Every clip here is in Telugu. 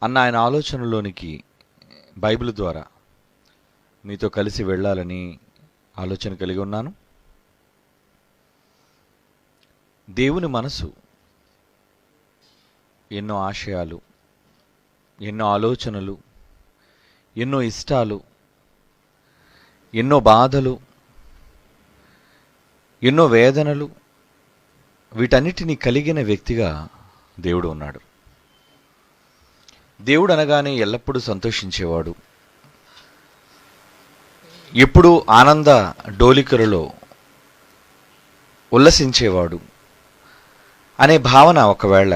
అన్న ఆయన ఆలోచనలోనికి బైబిల్ ద్వారా మీతో కలిసి వెళ్ళాలని ఆలోచన కలిగి ఉన్నాను. దేవుని మనసు ఎన్నో ఆశయాలు, ఎన్నో ఆలోచనలు, ఎన్నో ఇష్టాలు, ఎన్నో బాధలు, ఎన్నో వేదనలు, వీటన్నిటినీ కలిగిన వ్యక్తిగా దేవుడు ఉన్నాడు. దేవుడు అనగానే ఎల్లప్పుడూ సంతోషించేవాడు, ఎప్పుడూ ఆనంద డోలికలలో ఉల్లసించేవాడు అనే భావన ఒకవేళ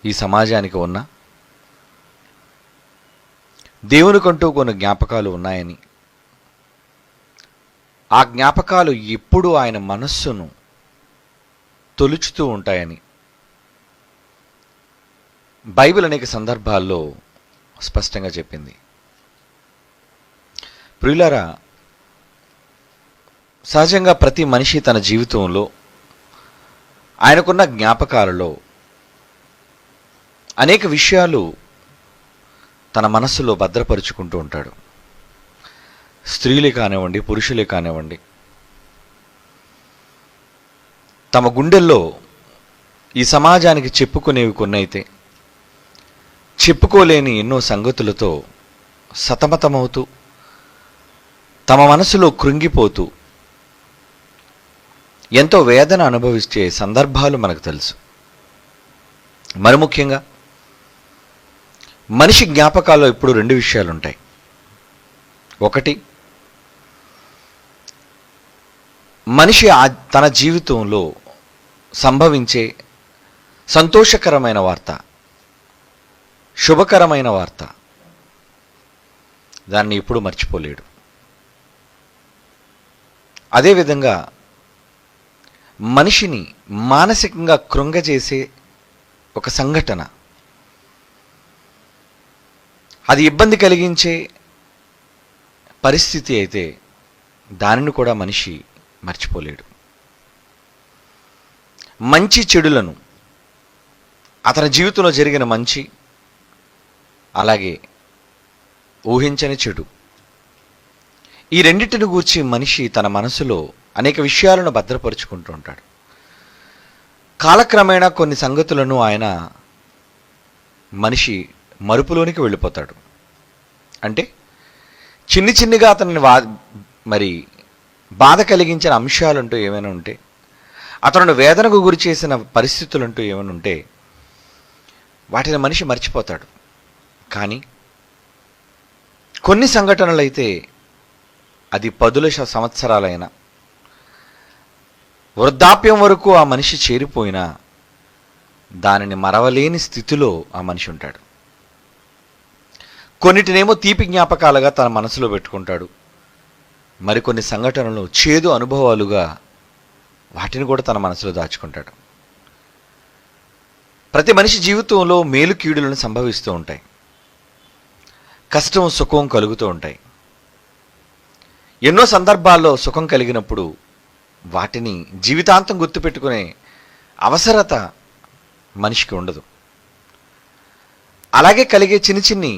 ఈ సమాజానికి ఉన్నా, దేవునికంటూ కొన్ని జ్ఞాపకాలు ఉన్నాయని, ఆ జ్ఞాపకాలు ఎప్పుడూ ఆయన మనస్సును తొలుచుతూ ఉంటాయని బైబిల్ అనేక సందర్భాల్లో స్పష్టంగా చెప్పింది. ప్రియులారా, సహజంగా ప్రతి మనిషి తన జీవితంలో ఆయనకున్న జ్ఞాపకాలలో అనేక విషయాలు తన మనస్సులో భద్రపరుచుకుంటూ ఉంటాడు. స్త్రీలే కానివ్వండి, పురుషులే కానివ్వండి, తమ గుండెల్లో ఈ సమాజానికి చెప్పుకునేవి కొన్నైతే చెప్పుకోలేని ఎన్నో సంగతులతో సతమతమవుతూ తమ మనసులో కృంగిపోతూ ఎంతో వేదన అనుభవించే సందర్భాలు మనకు తెలుసు. మరి ముఖ్యంగా మనిషి జ్ఞాపకాల్లో ఇప్పుడు రెండు విషయాలు ఉంటాయి. ఒకటి, మనిషి తన జీవితంలో సంభవించే సంతోషకరమైన వార్త, శుభకరమైన వార్త, దాన్ని ఎప్పుడు మర్చిపోలేడు. అదేవిధంగా మనిషిని మానసికంగా కృంగజేసే ఒక సంఘటన, అది ఇబ్బంది కలిగించే పరిస్థితి అయితే దానిని కూడా మనిషి మర్చిపోలేడు. మంచి చెడులను, అతని జీవితంలో జరిగిన మంచి, అలాగే ఊహించని చెడు, ఈ రెండింటిని గూర్చి మనిషి తన మనసులో అనేక విషయాలను భద్రపరుచుకుంటూ ఉంటాడు. కాలక్రమేణా కొన్ని సంగతులను మనిషి మరుపులోనికి వెళ్ళిపోతాడు. అంటే చిన్నిగా అతన్ని మరి బాధ కలిగించిన అంశాలంటూ ఏమైనా ఉంటే, అతను వేదనకు గురి చేసిన పరిస్థితులంటూ ఏమైనా ఉంటే వాటిని మనిషి మర్చిపోతాడు. కానీ కొన్ని సంఘటనలైతే అది 10 సంవత్సరాలైనా, వృద్ధాప్యం వరకు ఆ మనిషి చేరిపోయినా దానిని మరవలేని స్థితిలో ఆ మనిషి ఉంటాడు. కొన్నిటినేమో తీపి జ్ఞాపకాలుగా తన మనసులో పెట్టుకుంటాడు, మరికొన్ని సంఘటనలు చేదు అనుభవాలుగా వాటిని కూడా తన మనసులో దాచుకుంటాడు. ప్రతి మనిషి జీవితంలో మేలు కీడులను సంభవిస్తూ ఉంటాయి, కష్టం సుఖం కలుగుతూ ఉంటాయి. ఎన్నో సందర్భాల్లో సుఖం కలిగినప్పుడు వాటిని జీవితాంతం గుర్తుపెట్టుకునే అవసరత మనిషికి ఉండదు. అలాగే కలిగే చిన్ని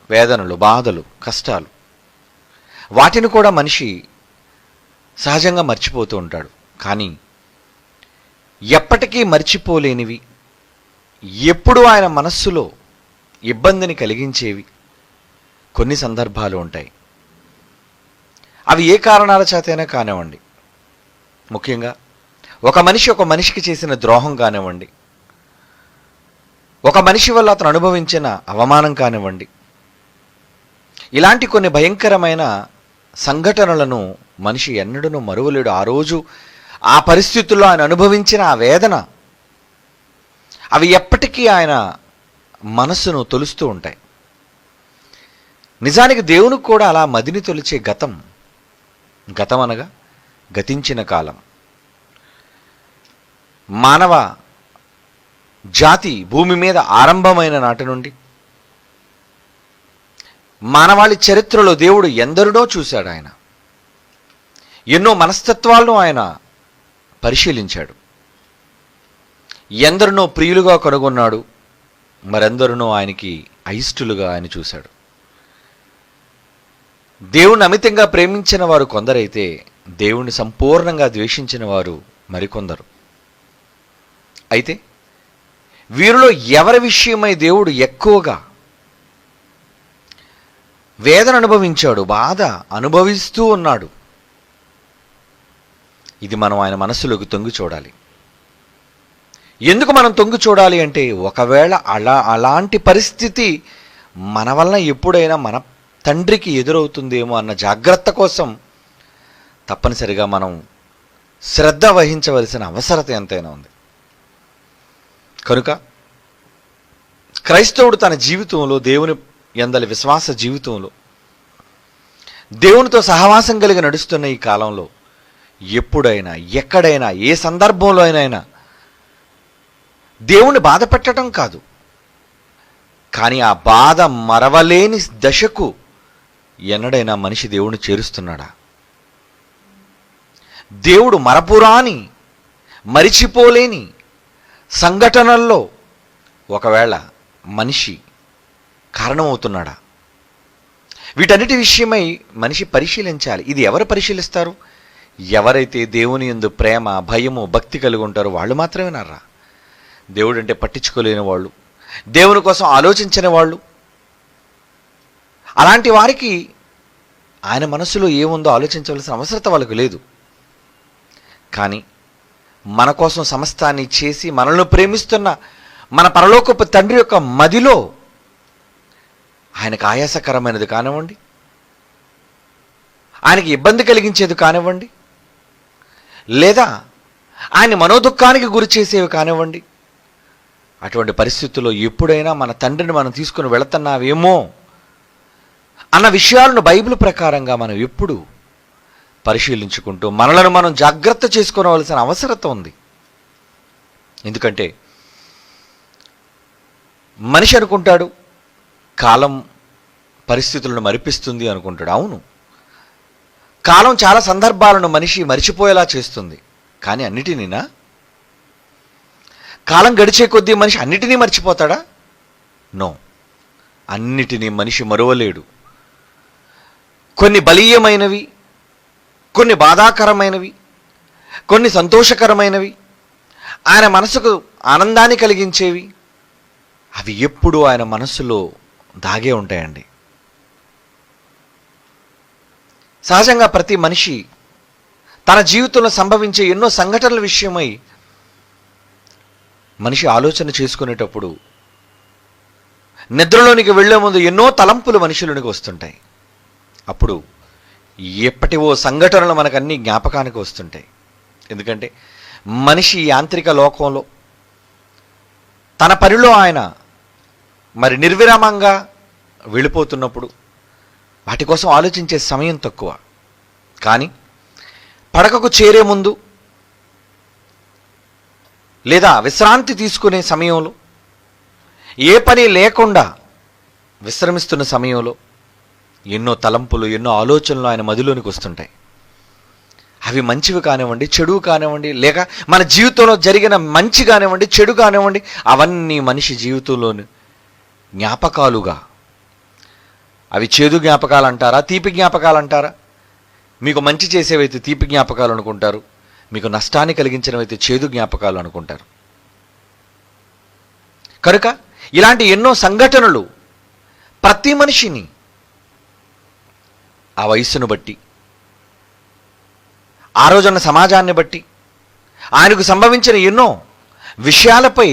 వేదనలు, బాధలు, కష్టాలు, వాటిని కూడా మనిషి సహజంగా మర్చిపోతూ ఉంటాడు. కానీ ఎప్పటికీ మర్చిపోలేనివి, ఎప్పుడూ ఆయన మనస్సులో ఇబ్బందిని కలిగించేవి కొన్ని సందర్భాలు ఉంటాయి. అవి ఏ కారణాల చేతైనా కానివ్వండి, ముఖ్యంగా ఒక మనిషికి చేసిన ద్రోహం కానివ్వండి, ఒక మనిషి వల్ల అతను అనుభవించిన అవమానం కానివ్వండి, ఇలాంటి కొన్ని భయంకరమైన సంఘటనలను మనిషి ఎన్నడూ మరువలేడు. ఆ రోజు ఆ పరిస్థితుల్లో ఆయన అనుభవించిన ఆ వేదన, అవి ఎప్పటికీ ఆయన మనస్సును తొలుస్తూ ఉంటాయి. నిజానికి దేవునికి కూడా అలా మదిని తొలిచే గతం అనగా గతించిన కాలం. మానవ జాతి భూమి మీద ఆరంభమైన నాటి నుండి మానవాళి చరిత్రలో దేవుడు ఎందరినో చూశాడు. ఆయన ఎన్నో మనస్తత్వాలను ఆయన పరిశీలించాడు, ఎందరినో ప్రియులుగా కనుగొన్నాడు, మరెందరూ ఆయనకి అయిష్టులుగా ఆయన చూశాడు. దేవుణ్ణి అమితంగా ప్రేమించిన వారు కొందరైతే దేవుణ్ణి సంపూర్ణంగా ద్వేషించిన వారు మరికొందరు. అయితే వీరిలో ఎవరి విషయమై దేవుడు ఎక్కువగా వేదన అనుభవించాడు, బాధ అనుభవిస్తూ ఉన్నాడు, ఇది మనం ఆయన మనస్సులోకి తొంగి చూడాలి. ఎందుకు మనం తొంగి చూడాలి అంటే, ఒకవేళ అలాంటి పరిస్థితి మన వలన ఎప్పుడైనా మన తండ్రికి ఎదురవుతుందేమో అన్న జాగ్రత్త కోసం తప్పనిసరిగా మనం శ్రద్ధ వహించవలసిన అవసరత ఎంతైనా ఉంది. కనుక క్రైస్తవుడు తన జీవితంలో, దేవుని యందలి విశ్వాస జీవితంలో, దేవునితో సహవాసం కలిగి నడుస్తున్న ఈ కాలంలో ఎప్పుడైనా, ఎక్కడైనా, ఏ సందర్భంలో అయినా దేవుణ్ణి బాధ పెట్టడం కాదు, కానీ ఆ బాధ మరవలేని దశకు ఎన్నడైనా మనిషి దేవుణ్ణి చేరుస్తున్నాడా? దేవుడు మరపురాని, మరిచిపోలేని సంఘటనల్లో ఒకవేళ మనిషి కారణమవుతున్నాడా? వీటన్నిటి విషయమై మనిషి పరిశీలించాలి. ఇది ఎవరు పరిశీలిస్తారు? ఎవరైతే దేవుని యందు ప్రేమ, భయము, భక్తి కలిగి ఉంటారో వాళ్ళు మాత్రమేనారా? దేవుడు అంటే పట్టించుకోలేని వాళ్ళు, దేవుని కోసం ఆలోచించని వాళ్ళు, అలాంటి వారికి ఆయన మనసులో ఏముందో ఆలోచించవలసిన అవసరత వాళ్ళకు లేదు. కానీ మన కోసం సమస్తాన్ని చేసి మనల్ని ప్రేమిస్తున్న మన పరలోకపు తండ్రి యొక్క మదిలో ఆయనకు ఆయాసకరమైనది కానివ్వండి, ఆయనకి ఇబ్బంది కలిగించేది కానివ్వండి, లేదా ఆయన మనోదుఖానికి గురి చేసేవి కానివ్వండి, అటువంటి పరిస్థితుల్లో ఎప్పుడైనా మన తండ్రిని మనం తీసుకుని వెళుతున్నావేమో అన్న విషయాలను బైబిల్ ప్రకారంగా మనం ఎప్పుడు పరిశీలించుకుంటూ మనలను మనం జాగ్రత్త చేసుకోవలసిన అవసరత ఉంది. ఎందుకంటే మనిషి అనుకుంటాడు కాలం పరిస్థితులను మరిపిస్తుంది అనుకుంటాడు. అవును, కాలం చాలా సందర్భాలను మనిషి మరిచిపోయేలా చేస్తుంది. కానీ అన్నిటినీనా? కాలం గడిచే కొద్దీ మనిషి అన్నిటినీ మర్చిపోతాడా? నో, అన్నిటినీ మనిషి మరువలేడు. కొన్ని బలీయమైనవి, కొన్ని బాధాకరమైనవి, కొన్ని సంతోషకరమైనవి, ఆయన మనసుకు ఆనందాన్ని కలిగించేవి, అవి ఎప్పుడూ ఆయన మనస్సులో దాగే ఉంటాయండి. సహజంగా ప్రతి మనిషి తన జీవితంలో సంభవించే ఎన్నో సంఘటనల విషయమై మనిషి ఆలోచన చేసుకునేటప్పుడు నిద్రలోనికి వెళ్లే ముందు ఎన్నో తలంపులు మనుషులోనికి వస్తుంటాయి. అప్పుడు ఎప్పటివో సంఘటనలు మనకన్నీ జ్ఞాపకానికి వస్తుంటాయి. ఎందుకంటే మనిషి యాంత్రిక లోకంలో తన పనిలో ఆయన మరి నిర్విరామంగా వెళ్ళిపోతున్నప్పుడు వాటి కోసం ఆలోచించే సమయం తక్కువ. కానీ పడకకు చేరే ముందు లేదా విశ్రాంతి తీసుకునే సమయంలో, ఏ పని లేకుండా విశ్రమిస్తున్న సమయంలో ఎన్నో తలంపులు, ఎన్నో ఆలోచనలు ఆయన మదిలోనికి వస్తుంటాయి. అవి మంచివి కానివ్వండి, చెడు కానివ్వండి, లేక మన జీవితంలో జరిగిన మంచి కానివ్వండి, చెడు కానివ్వండి, అవన్నీ మనిషి జీవితంలోని జ్ఞాపకాలుగా, అవి చేదు జ్ఞాపకాలు అంటారా, తీపి జ్ఞాపకాలు అంటారా? మీకు మంచి చేసేవైతే తీపి జ్ఞాపకాలు అనుకుంటారు, మీకు నష్టాన్ని కలిగించినవైతే చేదు జ్ఞాపకాలు అనుకుంటారు. కనుక ఇలాంటి ఎన్నో సంఘటనలు ప్రతి మనిషిని ఆ వయస్సును బట్టి, ఆ రోజున్న సమాజాన్ని బట్టి, ఆయనకు సంభవించిన ఎన్నో విషయాలపై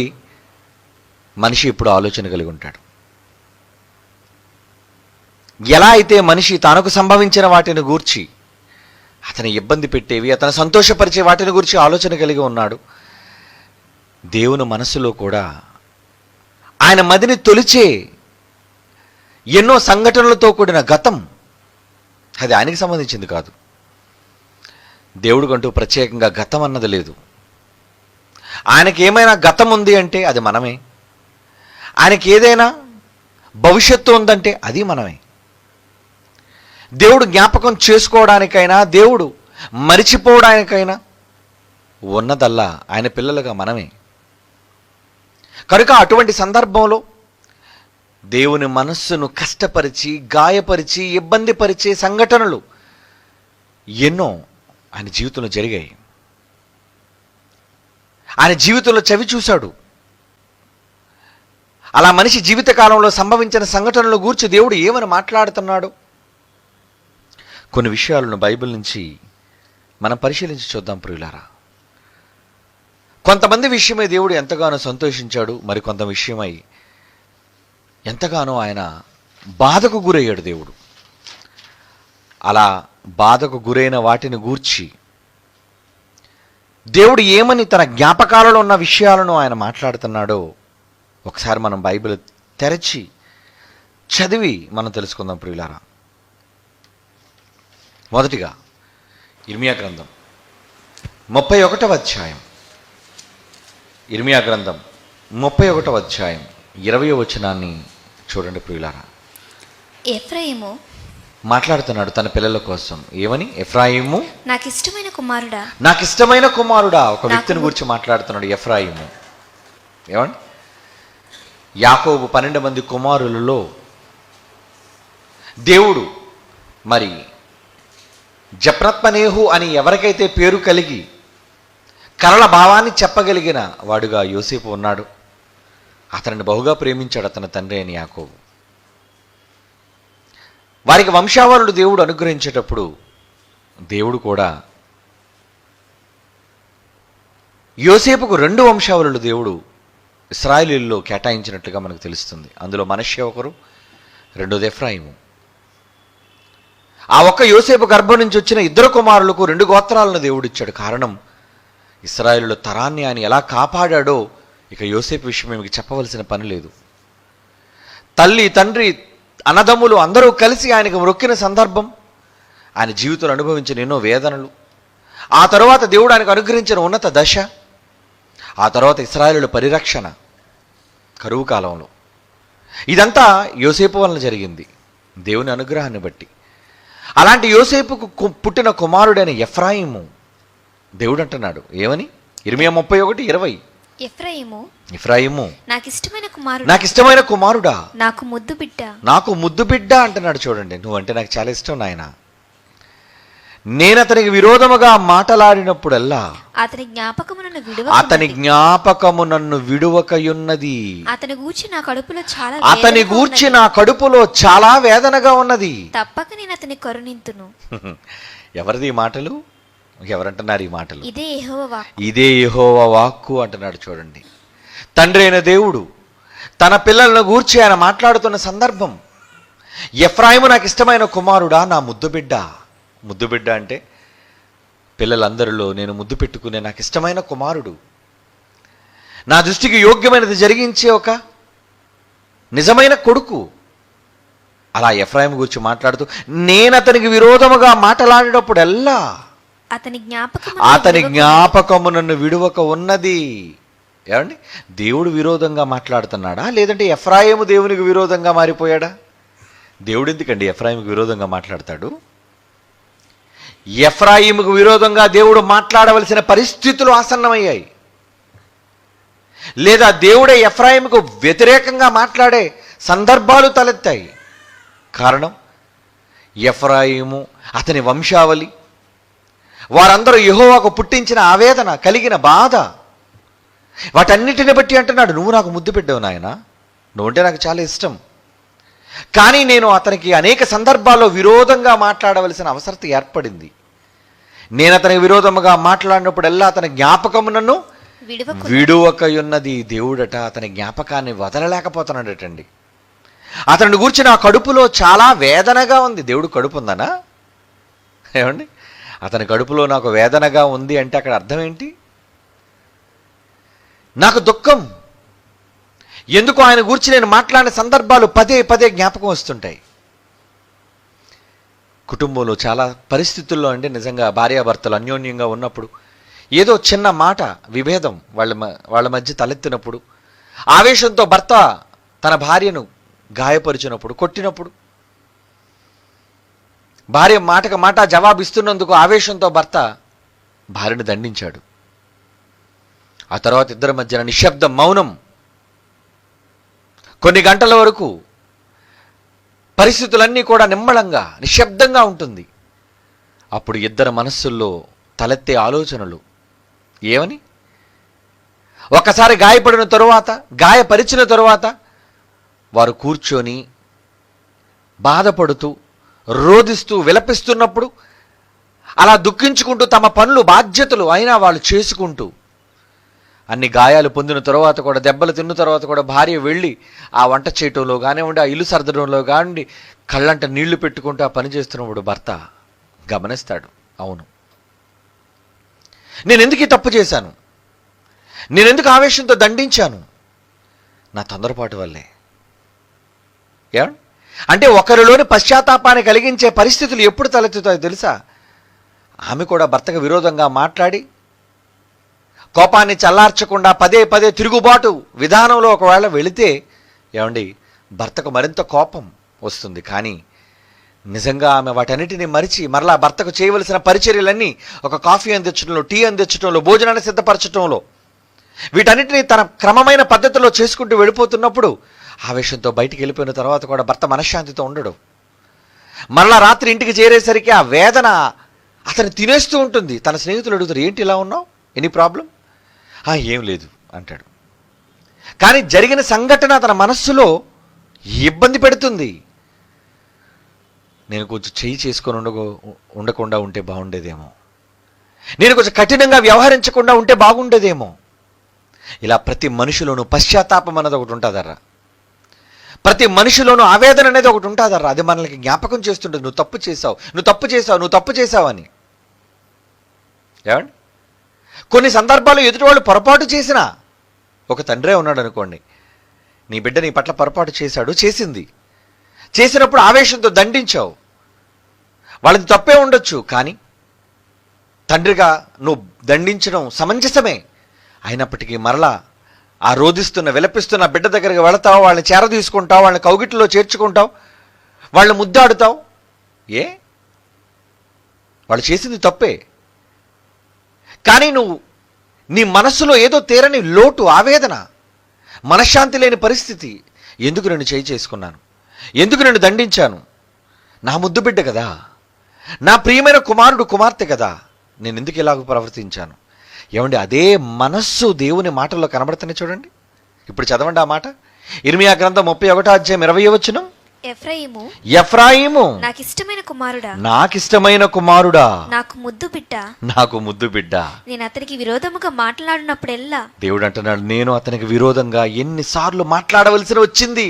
మనిషి ఇప్పుడు ఆలోచన కలిగి ఉంటాడు. ఎలా అయితే మనిషి తనకు సంభవించిన వాటిని గూర్చి, అతని ఇబ్బంది పెట్టేవి, అతను సంతోషపరిచే వాటిని గురించి ఆలోచన కలిగి ఉన్నాడు, దేవుని మనసులో కూడా ఆయన మదిని తొలిచే ఎన్నో సంఘటనలతో కూడిన గతం, అది ఆయనకి సంబంధించింది కాదు. దేవుడికంటూ ప్రత్యేకంగా గతం అన్నది లేదు. ఆయనకి ఏమైనా గతం ఉంది అంటే అది మనమే. ఆయనకి ఏదైనా భవిష్యత్తు ఉందంటే అది మనమే. దేవుడు జ్ఞాపకం చేసుకోవడానికైనా, దేవుడు మరిచిపోవడానికైనా ఉన్నదల్లా ఆయన పిల్లలుగా మనమే. కనుక అటువంటి సందర్భంలో దేవుని మనస్సును కష్టపరిచి, గాయపరిచి, ఇబ్బంది పరిచే సంఘటనలు ఎన్నో ఆయన జీవితంలో జరిగాయి. ఆయన జీవితంలో చవి చూశాడు. అలా మనిషి జీవితకాలంలో సంభవించిన సంఘటనల గూర్చి దేవుడు ఏమని మాట్లాడుతున్నాడు? కొన్ని విషయాలను బైబిల్ నుంచి మనం పరిశీలించి చూద్దాం ప్రియులారా. కొంతమంది విషయమై దేవుడు ఎంతగానో సంతోషించాడు, మరి కొంత విషయమై ఎంతగానో ఆయన బాధకు గురయ్యాడు దేవుడు. అలా బాధకు గురైన వాటిని గూర్చి దేవుడు ఏమని తన జ్ఞాపకాలలో ఉన్న విషయాలను ఆయన మాట్లాడుతున్నాడో ఒకసారి మనం బైబిల్ తెరచి చదివి మనం తెలుసుకుందాం ప్రియులారా. మొదటిగా ఇర్మియా గ్రంథం 31వ అధ్యాయం. ఇర్మియా గ్రంథం 31వ అధ్యాయం 20వ వచనాన్ని చూడండి ప్రియులారా. ఎఫ్రాయిము మాట్లాడుతున్నాడు తన పిల్లల కోసం. ఏమని? ఎఫ్రాయిము నాకిష్టమైన కుమారుడా, నాకిష్టమైన కుమారుడా. ఒక వ్యక్తిని గురించి మాట్లాడుతున్నాడు ఎఫ్రాయిము. ఏమండి? యాకోబు 12 మంది కుమారులలో దేవుడు మరి జప్రత్మనేహు అని ఎవరికైతే పేరు కలిగి కలల భావాన్ని చెప్పగలిగిన వాడుగా యోసేపు ఉన్నాడు. అతనిని బహుగా ప్రేమించాడు అతని తండ్రి అయిన యాకోబు. వారికి వంశావళుడు దేవుడు అనుగ్రహించేటప్పుడు దేవుడు కూడా యోసేపుకు 2 వంశావళులు దేవుడు ఇశ్రాయేలీయుల్లో కేటాయించినట్లుగా మనకు తెలుస్తుంది. అందులో మనష్య ఒకరు, రెండోది ఎఫ్రాయిము. ఆ ఒక్క యోసేపు గర్భం నుంచి వచ్చిన 2 కుమారులకు 2 గోత్రాలను దేవుడు ఇచ్చాడు. కారణం, ఇశ్రాయేలుల తరాన్ని ఆయన ఎలా కాపాడాడో ఇక యోసేపు విషయం మీకు చెప్పవలసిన పని లేదు. తల్లి, తండ్రి, అన్నదమ్ములు అందరూ కలిసి ఆయనకు మొక్కిన సందర్భం, ఆయన జీవితంలో అనుభవించిన ఎన్నో వేదనలు, ఆ తరువాత దేవుడు ఆయనకు అనుగ్రహించిన ఉన్నత దశ, ఆ తర్వాత ఇశ్రాయేలుల పరిరక్షణ కరువు కాలంలో, ఇదంతా యోసేపు వలన జరిగింది దేవుని అనుగ్రహాన్ని బట్టి. అలాంటి యోసేపుకు పుట్టిన కుమారుడైన ఎఫ్రాయిము దేవుడు అంటున్నాడు ఏమని? ఇర్మియా 31:20. ఎఫ్రాయిము నాకిష్టమైన కుమారుడా, నాకు ముద్దు బిడ్డ, నాకు ముద్దు బిడ్డ అంటున్నాడు. చూడండి, నువ్వంటే నాకు చాలా ఇష్టం నాయన. నేను అతనికి విరోధముగా మాటలాడినప్పుడల్లా అతని జ్ఞాపకము నన్ను విడువకయున్నది. అతని గూర్చి నా కడుపులో చాలా వేదనగా ఉన్నది. తప్పక నేను అతని కరుణింతును. ఎవరిది ఈ మాటలు? ఎవరంటున్నారు ఈ మాటలు? ఇదే యెహోవా వాక్కు అంటున్నాడు. చూడండి, తండ్రి అయిన దేవుడు తన పిల్లలను గూర్చి ఆయన మాట్లాడుతున్న సందర్భం. ఎఫ్రాయిము నాకు ఇష్టమైన కుమారుడా, నా ముద్దు బిడ్డ. ముద్దు బిడ్డ అంటే పిల్లలందరిలో నేను ముద్దు పెట్టుకునే నాకు ఇష్టమైన కుమారుడు, నా దృష్టికి యోగ్యమైనది జరిగించే ఒక నిజమైన కొడుకు. అలా ఎఫ్రాయిము గురించి మాట్లాడుతూ నేను అతనికి విరోధముగా మాట్లాడినప్పుడల్లా అతని జ్ఞాపకము నన్ను విడువక ఉన్నది. ఏమండి? దేవుడు విరోధంగా మాట్లాడుతున్నాడా, లేదంటే ఎఫ్రాయిము దేవునికి విరోధంగా మారిపోయాడా? దేవుడు ఎందుకండి ఎఫ్రాయిముకు విరోధంగా మాట్లాడతాడు? ఎఫ్రాయిముకు విరోధంగా దేవుడు మాట్లాడవలసిన పరిస్థితులు ఆసన్నమయ్యాయి, లేదా దేవుడే ఎఫ్రాయిముకు వ్యతిరేకంగా మాట్లాడే సందర్భాలు తలెత్తాయి. కారణం, ఎఫ్రాయిము, అతని వంశావళి, వారందరూ యెహోవాకు పుట్టించిన ఆవేదన, కలిగిన బాధ, వాటన్నిటిని బట్టి అంటున్నాడు నువ్వు నాకు ముద్దు బిడ్డవు నాయనా, నువ్వంటే నాకు చాలా ఇష్టం. కానీ నేను అతనికి అనేక సందర్భాల్లో విరోధంగా మాట్లాడవలసిన అవసరత ఏర్పడింది. నేను అతనికి విరోధముగా మాట్లాడినప్పుడల్లా అతని జ్ఞాపకము నన్ను విడువకయున్నది. దేవుడట అతని జ్ఞాపకాన్ని వదలలేకపోతున్నాడటండి. అతని గురించి నా కడుపులో చాలా వేదనగా ఉంది. దేవుడు కడుపు ఉందనా? ఏమండి? అతని కడుపులో నాకు వేదనగా ఉంది అంటే అక్కడ అర్థం ఏంటి? నాకు దుఃఖం. ఎందుకు ఆయన గురించి నేను మాట్లాడిన సందర్భాలు పదే పదే జ్ఞాపకం వస్తుంటాయి. కుటుంబంలో చాలా పరిస్థితుల్లో అంటే నిజంగా భార్యాభర్తలు అన్యోన్యంగా ఉన్నప్పుడు ఏదో చిన్న మాట విభేదం వాళ్ళ మధ్య తలెత్తినప్పుడు, ఆవేశంతో భర్త తన భార్యను గాయపరిచినప్పుడు, కొట్టినప్పుడు, భార్య మాటకు మాట జవాబిస్తున్నందుకు ఆవేశంతో భర్త భార్యను దండించాడు. ఆ తర్వాత ఇద్దరి మధ్యన నిశ్శబ్దం, మౌనం. కొన్ని గంటల వరకు పరిస్థితులన్నీ కూడా నిమ్మళంగా నిశ్శబ్దంగా ఉంటుంది. అప్పుడు ఇద్దరు మనస్సుల్లో తలెత్తే ఆలోచనలు ఏమని? ఒకసారి గాయపడిన తరువాత, గాయపరిచిన తరువాత వారు కూర్చొని బాధపడుతూ రోదిస్తూ విలపిస్తున్నప్పుడు, అలా దుఃఖించుకుంటూ తమ పనులు బాధ్యతలు అయినా వాళ్ళు చేసుకుంటూ, అన్ని గాయాలు పొందిన తర్వాత కూడా, దెబ్బలు తిన్న తర్వాత కూడా భార్య వెళ్ళి ఆ వంట చేయటంలో కానివ్వండి, ఆ ఇల్లు సర్దడంలో కానివ్వండి, కళ్ళంట నీళ్లు పెట్టుకుంటూ ఆ పని చేస్తున్నప్పుడు భర్త గమనిస్తాడు, అవును నేను ఎందుకు ఈ తప్పు చేశాను, నేను ఎందుకు ఆవేశంతో దండించాను, నా తొందరపాటు వల్లే. అంటే ఒకరిలోని పశ్చాత్తాపాన్ని కలిగించే పరిస్థితులు ఎప్పుడు తలెత్తుతాయో తెలుసా? ఆమె కూడా భర్తకు విరోధంగా మాట్లాడి కోపాన్ని చల్లార్చకుండా పదే పదే తిరుగుబాటు విధానంలో ఒకవేళ వెళితే ఏమండి, భర్తకు మరింత కోపం వస్తుంది. కానీ నిజంగా ఆమె వాటన్నిటిని మరిచి మరలా భర్తకు చేయవలసిన పరిచర్యలన్నీ, ఒక కాఫీ అందించడంలో, టీ అందించడంలో, భోజనాన్ని సిద్ధపరచడంలో, వీటన్నిటిని తన క్రమమైన పద్ధతిలో చేసుకుంటూ వెళ్ళిపోతున్నప్పుడు ఆవేశంతో బయటికి వెళ్ళిపోయిన తర్వాత కూడా భర్త మనశ్శాంతితో ఉండడు. మరలా రాత్రి ఇంటికి చేరేసరికి ఆ వేదన అతను తినేస్తూ ఉంటుంది. తన స్నేహితులు అడుగుతారు, ఏంటి ఇలా ఉన్నావు, ఎనీ ప్రాబ్లం? ఏం లేదు అంటాడు. కానీ జరిగిన సంఘటన తన మనస్సులో ఇబ్బంది పెడుతుంది. నేను కొంచెం చెయ్యి చేసుకొని ఉండకుండా ఉంటే బాగుండేదేమో, నేను కొంచెం కఠినంగా వ్యవహరించకుండా ఉంటే బాగుండేదేమో. ఇలా ప్రతి మనిషిలోనూ పశ్చాత్తాపం అన్నది ఒకటి ఉంటుందర్రా, ప్రతి మనిషిలోనూ ఆవేదన అనేది ఒకటి ఉంటుందర్రా. అది మనల్ని జ్ఞాపకం చేస్తుంటుంది, నువ్వు తప్పు చేసావు, నువ్వు తప్పు చేసావు, నువ్వు తప్పు చేసావు అని. ఏమండి, కొన్ని సందర్భాల్లో ఎదుటివాళ్ళు పొరపాటు చేసినా, ఒక తండ్రే ఉన్నాడు అనుకోండి, నీ బిడ్డ నీ పట్ల పొరపాటు చేశాడు, చేసినప్పుడు ఆవేశంతో దండించావు, వాళ్ళది తప్పే ఉండొచ్చు. కానీ తండ్రిగా నువ్వు దండించడం సమంజసమే. అయినప్పటికీ మరలా ఆ రోధిస్తున్న విలపిస్తున్న బిడ్డ దగ్గరికి వెళతావు, వాళ్ళని చేర తీసుకుంటావు, వాళ్ళని కౌగిట్లో చేర్చుకుంటావు, వాళ్ళని ముద్దాడుతావు. వాళ్ళు చేసింది తప్పే, కానీ నువ్వు నీ మనస్సులో ఏదో తీరని లోటు, ఆవేదన, మనశ్శాంతి లేని పరిస్థితి. ఎందుకు నేను చేసుకున్నాను, ఎందుకు నేను దండించాను, నా ముద్దు బిడ్డ కదా, నా ప్రియమైన కుమారుడు కుమార్తె కదా, నేను ఎందుకు ఇలాగ ప్రవర్తించాను? ఏమండి, అదే మనస్సు దేవుని మాటల్లో కనబడుతుంది చూడండి. ఇప్పుడు చదవండి ఆ మాట. ఇర్మియా గ్రంథం 31వ అధ్యాయం 20వ వచనం. ఎఫ్రాయిము నాకిష్టమైన కుమారుడా, నాకు ముద్దు బిడ్డ, నేను అతనికి విరోధముగా మాట్లాడినప్పుడెల్లా. దేవుడు అంటున్నాడు, నేను అతనికి విరోధంగా ఎన్నిసార్లు మాట్లాడవలసి వచ్చింది,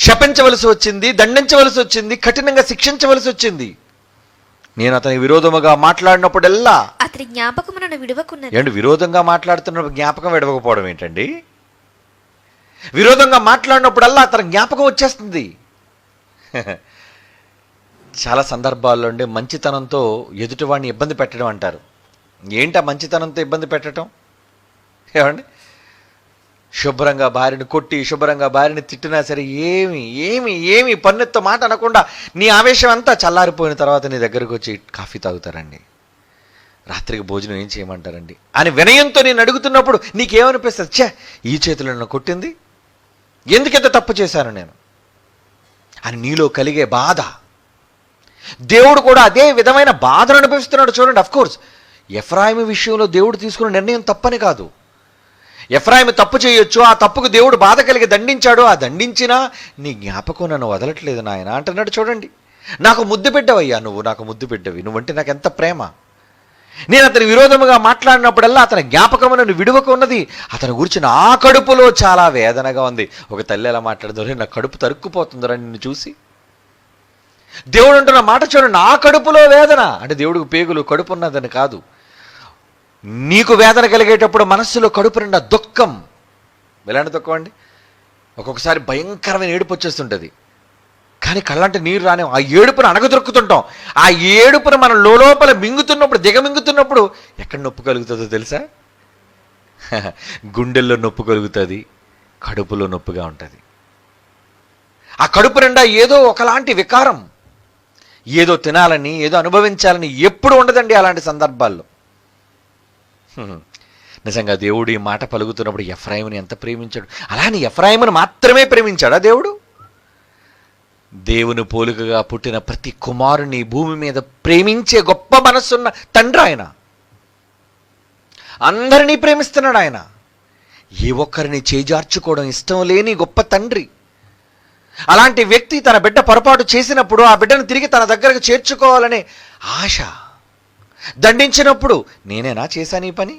శపించవలసి వచ్చింది, దండించవలసి వచ్చింది, కఠినంగా శిక్షించవలసి వచ్చింది. నేను అతని విరోధముగా మాట్లాడినప్పుడెల్లా అతని జ్ఞాపకం నన్ను విడవకున్నది. ఏంటి, విరోధంగా మాట్లాడుతున్నప్పుడు జ్ఞాపకం విడవకపోవడం ఏంటండి? విరోధంగా మాట్లాడినప్పుడల్లా అతని జ్ఞాపకం వచ్చేస్తుంది. చాలా సందర్భాల్లో అండి మంచితనంతో ఎదుటివాడిని ఇబ్బంది పెట్టడం అంటారు. ఏంటి ఆ మంచితనంతో ఇబ్బంది పెట్టడం? ఏమండి, శుభ్రంగా భార్యని కొట్టి, శుభ్రంగా భార్యని తిట్టినా సరే ఏమి పన్నెత్త మాట అనకుండా నీ ఆవేశం అంతా చల్లారిపోయిన తర్వాత నీ దగ్గరకు వచ్చి కాఫీ తాగుతారండి, రాత్రికి భోజనం ఏం చేయమంటారండి అని వినయంతో నేను అడుగుతున్నప్పుడు నీకేమనిపిస్తుంది? ఛే, ఈ చేతులు నన్ను కొట్టింది, ఎందుకెంత తప్పు చేశాను నేను అని నీలో కలిగే బాధ. దేవుడు కూడా అదే విధమైన బాధను అనుభవిస్తున్నాడు చూడండి. అఫ్కోర్స్ ఎఫ్రాయిము విషయంలో దేవుడు తీసుకున్న నిర్ణయం తప్పని కాదు. ఎఫ్రాయిము తప్పు చేయొచ్చు, ఆ తప్పుకు దేవుడు బాధ కలిగి దండించాడు. ఆ దండించినా నీ జ్ఞాపకం నన్ను వదలట్లేదు నాయన అంటున్నాడు చూడండి. నాకు ముద్దు బిడ్డవయ్యా, నువ్వు నాకు ముద్దు బిడ్డవి, నువ్వంటే నాకు ఎంత ప్రేమ. నేను అతని విరోధముగా మాట్లాడినప్పుడల్లా అతని జ్ఞాపకం నన్ను విడువకున్నది. అతని గురించి నా కడుపులో చాలా వేదనగా ఉంది. ఒక తల్లి ఎలా మాట్లాడుతుంది, నా కడుపు తరుక్కుపోతుందిరా నిన్ను చూసి. దేవుడు అంటున్న మాట చూడండి, నా కడుపులో వేదన అంటే దేవుడికి పేగులు కడుపు ఉన్నదని కాదు. నీకు వేదన కలిగేటప్పుడు మనస్సులో కడుపు నిండా దుఃఖం. ఎలాంటి దుఃఖం అండి? ఒక్కొక్కసారి భయంకరమైన ఏడుపు వచ్చేస్తుంటుంది, కానీ కళ్ళంటే నీరు రానే. ఆ ఏడుపును అణగదొరుకుతుంటాం. ఆ ఏడుపును మనం లోపల మింగుతున్నప్పుడు, దిగమింగుతున్నప్పుడు ఎక్కడ నొప్పి కలుగుతుందో తెలుసా? గుండెల్లో నొప్పి కలుగుతుంది, కడుపులో నొప్పిగా ఉంటుంది. ఆ కడుపు నిండా ఏదో ఒకలాంటి వికారం, ఏదో తినాలని, ఏదో అనుభవించాలని ఎప్పుడు ఉండదండి అలాంటి సందర్భాల్లో. నిజంగా దేవుడు ఈ మాట పలుకుతున్నప్పుడు ఎఫ్రాయిముని ఎంత ప్రేమించాడు. అలానే ఎఫ్రాయిమును మాత్రమే ప్రేమించాడా దేవుడు? దేవుని పోలికగా పుట్టిన ప్రతి కుమారుని భూమి మీద ప్రేమించే గొప్ప మనస్సున్న తండ్రి ఆయన. అందరినీ ప్రేమిస్తున్నాడు ఆయన. ఏ ఒక్కరిని చేజార్చుకోవడం ఇష్టం లేని గొప్ప తండ్రి. అలాంటి వ్యక్తి తన బిడ్డ పొరపాటు చేసినప్పుడు ఆ బిడ్డను తిరిగి తన దగ్గరకు చేర్చుకోవాలనే ఆశ. దండించినప్పుడు నేనేనా చేశాను ఈ పని?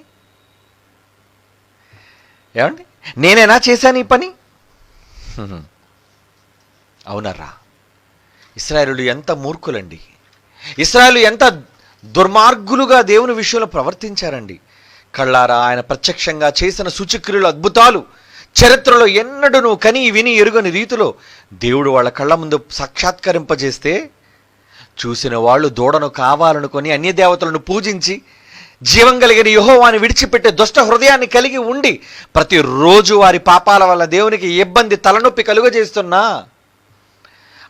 ఏమండి, నేనేనా చేశాను ఈ పని? అవునరా, ఇశ్రాయేలు ఎంత మూర్ఖులండి. ఇశ్రాయేలు ఎంత దుర్మార్గులుగా దేవుని విషయంలో ప్రవర్తించారండి. కళ్ళారా ఆయన ప్రత్యక్షంగా చేసిన సూచక్రియలు, అద్భుతాలు చరిత్రలో ఎన్నడూ కని విని ఎరుగని రీతిలో దేవుడు వాళ్ళ కళ్ళ ముందు సాక్షాత్కరింపజేస్తే చూసిన వాళ్ళు దూడను కావాలనుకొని అన్య దేవతలను పూజించి జీవం కలిగిన యెహోవాను విడిచిపెట్టే దుష్ట హృదయాన్ని కలిగి ఉండి ప్రతిరోజు వారి పాపాల వల్ల దేవునికి ఇబ్బంది, తలనొప్పి కలుగజేస్తున్నా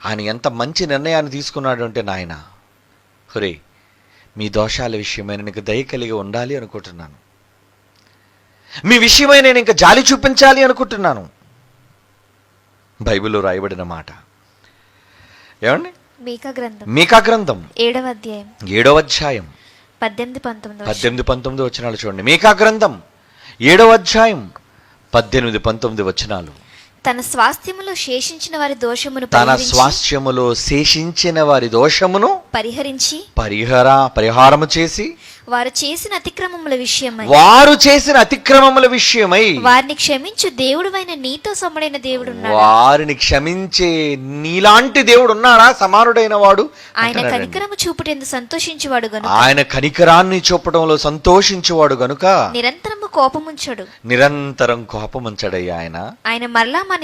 ఆయన ఎంత మంచి నిర్ణయాన్ని తీసుకున్నాడు అంటే, నాయన హురే, మీ దోషాల విషయమై నేను ఇంక దయ కలిగి ఉండాలి అనుకుంటున్నాను. మీ విషయమై నేను ఇంకా జాలి చూపించాలి అనుకుంటున్నాను. బైబిల్లో రాయబడిన మాట. ఏమండి, మీకా గ్రంథం 7వ అధ్యాయం 18-19 వచనాలు చూడండి. మీకా గ్రంథం 7వ అధ్యాయం 18-19 వచనాలు. తన స్వాస్థ్యములో శేషించిన వారి దోషమును పరిహరించి పరిహారము చేసి వారు చేసిన అతిక్రమముల విషయమై వారిని క్షమించు దేవుడైన నీతో సమానమైన దేవుడు వారిని క్షమించే నీలాంటి దేవుడు ఉన్నాడా? సమానుడైన వాడు. ఆయన కనికరము చూపుటెందు సంతోషించువాడు గనుక, ఆయన కనికరాన్ని చూపటంలో సంతోషించువాడు గనుక నిరంతరం కోపముంచడయ్యా ఆయన. ఆయన మరలా మన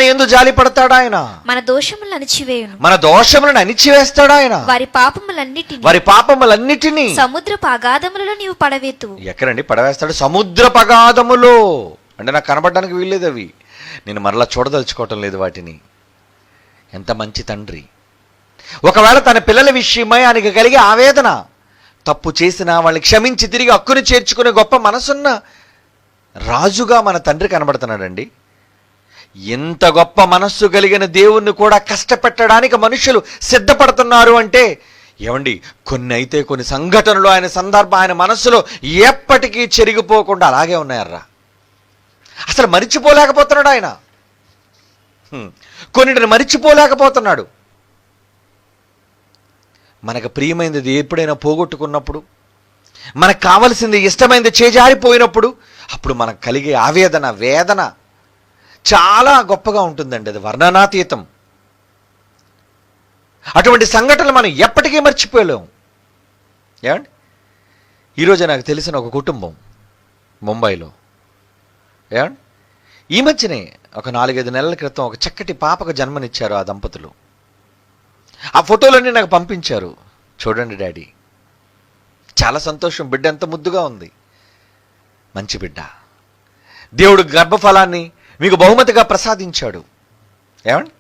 యందు జాలిపడతాడు ఆయన. మన దోషములను అణిచివేస్తాడు ఆయన. వారి పాపములన్నిటిని సముద్రపు అగాధములలో నీవు పడవేతువు. ఎక్కడండి పడవేస్తాడు? సముద్రపు అగాధములో. అంటే నాకు కనబడడానికి వీల్లేదు అవి, నేను మరలా చూడదలుచుకోవటం లేదు వాటిని. ఎంత మంచి తండ్రి. ఒకవేళ తన పిల్లల విషయమై ఆయనకి కలిగే ఆవేదన, తప్పు చేసిన వాళ్ళని క్షమించి తిరిగి హక్కును చేర్చుకునే గొప్ప మనసున్న రాజుగా మన తండ్రి కనబడుతున్నాడండి. ఎంత గొప్ప మనస్సు కలిగిన దేవుణ్ణి కూడా కష్టపెట్టడానికి మనుషులు సిద్ధపడుతున్నారు అంటే, ఏమండి, కొన్ని సంఘటనలు ఆయన మనస్సులో ఎప్పటికీ చెరిగిపోకుండా అలాగే ఉన్నాయర్రా. అసలు మరిచిపోలేకపోతున్నాడు ఆయన. కొన్నిటిని మరిచిపోలేకపోతున్నాడు. మనకు ప్రియమైనది ఎప్పుడైనా పోగొట్టుకున్నప్పుడు, మనకు కావలసింది ఇష్టమైనది చేజారిపోయినప్పుడు, అప్పుడు మనకు కలిగే ఆవేదన, వేదన చాలా గొప్పగా ఉంటుందండి. అది వర్ణనాతీతం. అటువంటి సంఘటనలు మనం ఎప్పటికీ మర్చిపోలేము. ఏమండి, ఈరోజు నాకు తెలిసిన ఒక కుటుంబం ముంబైలో, ఏమండి, ఈ మధ్యనే ఒక 4-5 నెలల క్రితం ఒక చక్కటి పాపకు జన్మనిచ్చారు ఆ దంపతులు. ఆ ఫోటోలన్నీ నాకు పంపించారు. చూడండి డాడీ, చాలా సంతోషం. బిడ్డ ఎంత ముద్దుగా ఉంది. మంచి బిడ్డ. దేవుడు గర్భఫలాన్ని మీకు బహుమతిగా ప్రసాదించాడు. ఏమండి,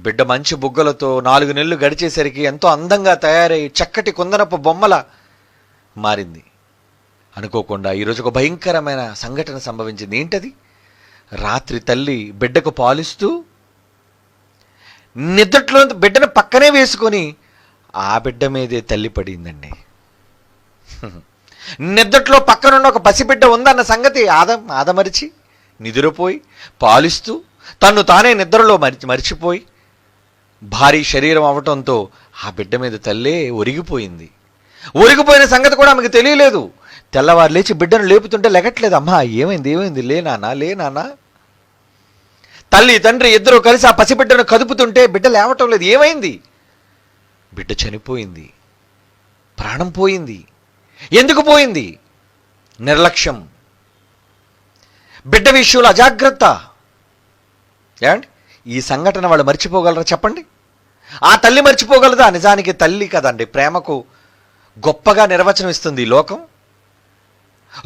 బిడ్డ మంచి బుగ్గలతో 4 నెలలు గడిచేసరికి ఎంతో అందంగా తయారై చక్కటి కుందనపు బొమ్మల మారింది. అనుకోకుండా ఈరోజు ఒక భయంకరమైన సంఘటన సంభవించింది. ఏంటది? రాత్రి తల్లి బిడ్డకు పాలిస్తూ నిద్రలో బిడ్డను పక్కనే వేసుకొని ఆ బిడ్డ మీదే తల్లి పడిందండి. నిద్రలో పక్కనున్న ఒక పసిబిడ్డ ఉందన్న సంగతి ఆదమరిచి నిద్రపోయి పాలిస్తూ తన్ను తానే నిద్రలో మరిచిపోయి భారీ శరీరం అవటంతో ఆ బిడ్డ మీద తల్లే ఒరిగిపోయింది. ఒరిగిపోయిన సంగతి కూడా ఆమెకు తెలియలేదు. తెల్లవారు లేచి బిడ్డను లేపుతుంటే లెగట్లేదు. అమ్మా ఏమైంది? లే నాన్న. తల్లి తండ్రి ఇద్దరు కలిసి ఆ పసిబిడ్డను కదుపుతుంటే బిడ్డ లేవటం లేదు. ఏమైంది? బిడ్డ చనిపోయింది. ప్రాణం పోయింది. ఎందుకు పోయింది? నిర్లక్ష్యం, బిడ్డ విషయంలో అజాగ్రత్త. ఏమండి, ఈ సంఘటన వాళ్ళు మర్చిపోగలరా చెప్పండి? ఆ తల్లి మర్చిపోగలదా? నిజానికి తల్లి కదండి ప్రేమకు గొప్పగా నిర్వచనం ఇస్తుంది ఈ లోకం.